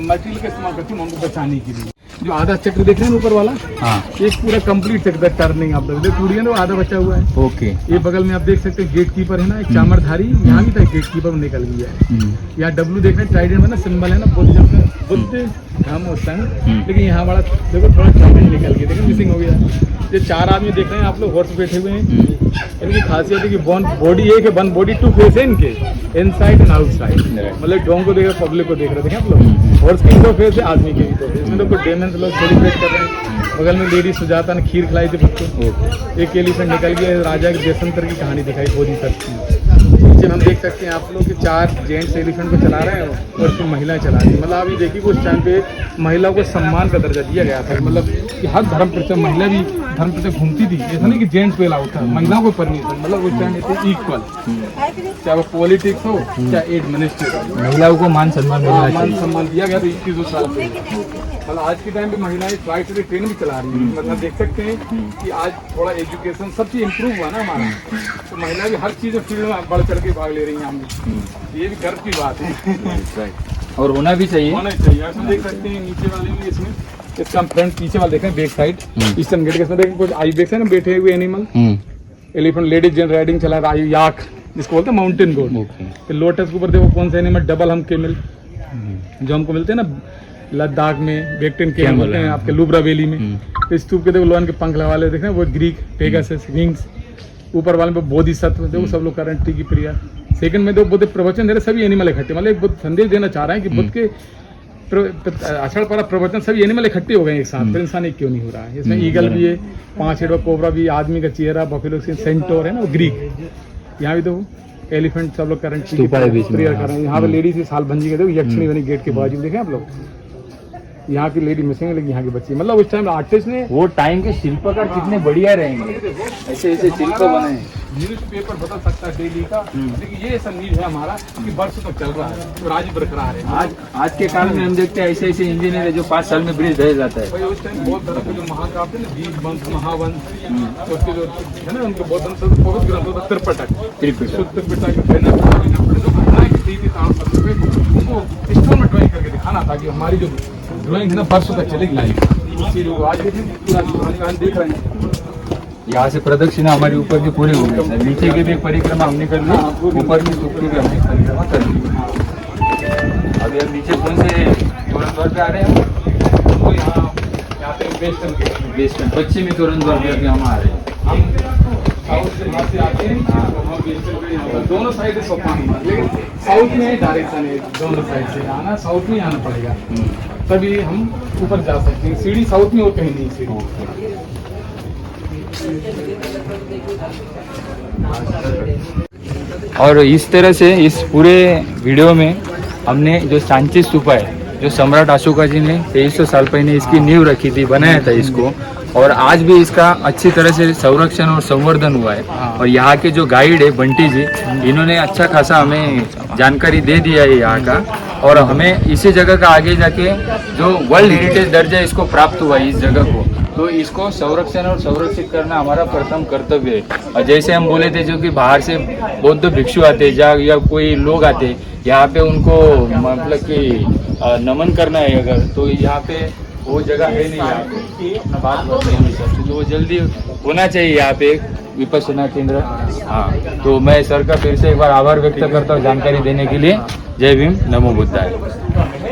[SPEAKER 2] मटेरियल का इस्तेमाल करती है उनको बचाने के लिए। जो आधा चक्र देख रहे हैं ऊपर वाला,
[SPEAKER 1] हाँ
[SPEAKER 2] एक पूरा कंप्लीट चक्र टर्निंग आप देख पूरी है ना, आधा बचा हुआ है।
[SPEAKER 1] ओके।
[SPEAKER 2] ये बगल में आप देख सकते हैं गेट कीपर है ना, एक चामरधारी यहाँ भी था, गेट कीपर निकल गया है। यहाँ डब्लू देख रहे हैं, ट्राइडेंट में ना सिंबल है ना, बुद्ध हम होता है, लेकिन यहाँ बड़ा देखो थोड़ा ट्राइडेंट निकल गया, देखो मिसिंग हो गया। ये 4 आदमी देख रहे हैं आप लोग, हॉर्स बैठे हुए हैं। इनकी खासियत है कि बॉडी एक है, 1 बॉडी 2 फेस है इनके, इनसाइड एंड आउटसाइड। मतलब डोंग को देख रहे, पब्लिक को देख रहे थे आप लोग। हॉर्स की 2 फेस है, आदमी की भी 2 फेस। इसमें लोग डेमेंस लोग सेलिब्रेट कर रहे हैं। बगल में लेडी सुजाता ने खीर खिलाई थी बच्चों। एक एलिफेंट निकल गया, राजा के देशंतर की कहानी दिखाई बोधिसत्व की। नीचे हम देख सकते हैं आप लोग कि 4 जेंट्स एलिफेंट को चला रहे हैं और उसमें महिलाएं चला रही हैं। मतलब अभी देखिए उस टाइम पे महिलाओं को सम्मान का दर्जा दिया गया था। मतलब कि हर धर्म प्रचार महिला भी धर्म प्रचार घूमती थी, ऐसा नहीं कि जेंट्स पे अलाउड था, महिलाओं को परमिशन। मतलब उस टाइम पे इक्वल, चाहे वो पॉलिटिक्स हो चाहे एडमिनिस्ट्रेशन,
[SPEAKER 1] महिलाओं को मान सम्मान मिलना
[SPEAKER 2] मान
[SPEAKER 1] चाहिए।
[SPEAKER 2] सम्मान दिया गया था 21 साल से। मतलब आज के टाइम पे महिलाएं फ्लाइट से ट्रेन भी चला रही हैं। मतलब देख सकते हैं कि आज थोड़ा एजुकेशन सब चीज इम्प्रूव हुआ ना हमारा, तो महिला भी हर चीज फील्ड में बढ़ चढ़ के भाग ले रही हैं। हम ये भी गर्व की बात है
[SPEAKER 1] और होना भी चाहिए।
[SPEAKER 2] होना चाहिए। इसमें देख सकते हैं नीचे वाले भी, इसमें इसका हम फ्रंट पीछे वाले देखें, बैक साइड ईस्टर्न गेट के इसमें देखें कुछ आई बैक्स है ना, बैठे हुए animal, elephant ladies gent riding चला रहा है, याक जिसको बोलते हैं माउंटेन गोट। लोटस के ऊपर देखो कौन सा एनिमल, डबल हम केमल जो हमको मिलते हैं ना लद्दाख में, बेक्टिन केमल बोलते हैं आपके लुब्रा वैली में। तो स्तूप के देखो लोन के पंख लगा ले, देख रहे हैं वो ग्रीक पेगासस विंग्स। ऊपर वाले पे बोधिसत्व देखो, सब लोग कर रहे हैं टी की प्रिया। सेकंड में देखो बुद्ध प्रवचन दे रहे, सभी एनिमल इकट्ठे। मतलब एक बुद्ध संदेश देना चाह रहे हैं कि बुद्ध के आषाढ़ पर प्रवचन सभी एनिमल इकट्ठे हो गए एक साथ, फिर इंसान एक क्यों नहीं हो रहा है। इसमें ईगल भी है, 5 हेड कोबरा भी, आदमी का चेहरा, बफेलो सेंटोर है ना वो ग्रीक। यहाँ भी देखो एलिफेंट सब लोग कर रहे हैं, प्रेयर कर रहे हैं। यहाँ पे लेडीज की साल भंजी के देखो, यक्षिणी बनी गेट के बाजू देखे आप लोग। यहाँ की लेडी मिसिंग है, लेकिन यहाँ की बच्ची। मतलब उस टाइम आर्टिस्ट ने,
[SPEAKER 1] वो टाइम के शिल्पकार कितने बढ़िया रहेंगे, ऐसे ऐसे शिल्प बने।
[SPEAKER 2] न्यूज पेपर बदल सकता है डेली का, लेकिन ये ऐसा न्यूज है हमारा कि वर्षों तक चल रहा है और आज बरकरार है।
[SPEAKER 1] आज के काल में हम देखते हैं ऐसे ऐसे इंजीनियर है जो 5 साल में ब्रिज ढह जाता है।
[SPEAKER 2] भाई उस टाइम बहुत तरह के जो महाकाव्य थे ना, बीज वंश महावंश, उसके जो है ना उनके बहुत बहुत ग्रंथ होता त्रिपिटक, शुद्ध पिटक उनको स्टोन में ड्राइंग करके दिखाना था कि हमारी जो ड्राइंग है ना वर्षों तक चलेगी लाइफ। आज देख रहे हैं
[SPEAKER 1] यहाँ से प्रदक्षिणा हमारी ऊपर की पूरी हो गई है। नीचे की भी एक परिक्रमा हमने कर ली, ऊपर की स्तूप की भी हमने परिक्रमा कर ली। अभी हम नीचे कौन से तोरण द्वार पे आ रहे हैं?
[SPEAKER 2] तो यहाँ पे वेस्टर्न
[SPEAKER 1] पश्चिमी तोरण द्वार पे अभी हम आ रहे हैं।
[SPEAKER 2] हम साउथ से वहाँ से आते हैं, हम वेस्टर्न दोनों साइड से सोपान, लेकिन साउथ में डायरेक्शन है, दोनों साइड से आना, साउथ में आना पड़ेगा तभी हम ऊपर जा सकते हैं। सीढ़ी साउथ में और कहीं नहीं सीढ़ी।
[SPEAKER 1] और इस तरह से इस पूरे वीडियो में हमने जो सांची स्तूपा है, जो सम्राट अशोका जी ने 2300 साल पहले इसकी नींव रखी थी, बनाया था इसको, और आज भी इसका अच्छी तरह से संरक्षण और संवर्धन हुआ है। और यहाँ के जो गाइड है बंटी जी, इन्होंने अच्छा खासा हमें जानकारी दे दिया है यहाँ का, और हमें इसी जगह का आगे जाके जो वर्ल्ड हेरिटेज दर्जा इसको प्राप्त हुआ है इस जगह को, तो इसको संरक्षण और संरक्षित करना हमारा प्रथम कर्तव्य है। और जैसे हम बोले थे जो कि बाहर से बौद्ध भिक्षु आते या कोई लोग आते यहाँ पे, उनको मतलब कि नमन करना है अगर, तो यहाँ पे वो जगह है नहीं यहाँ पे अपना बात करते हैं सब, तो वो जल्दी होना चाहिए यहाँ पे विपश्यना केंद्र। हाँ, तो मैं सर का फिर से एक बार आभार व्यक्त करता हूँ जानकारी देने के लिए। जय भीम, नमो बुद्धाय।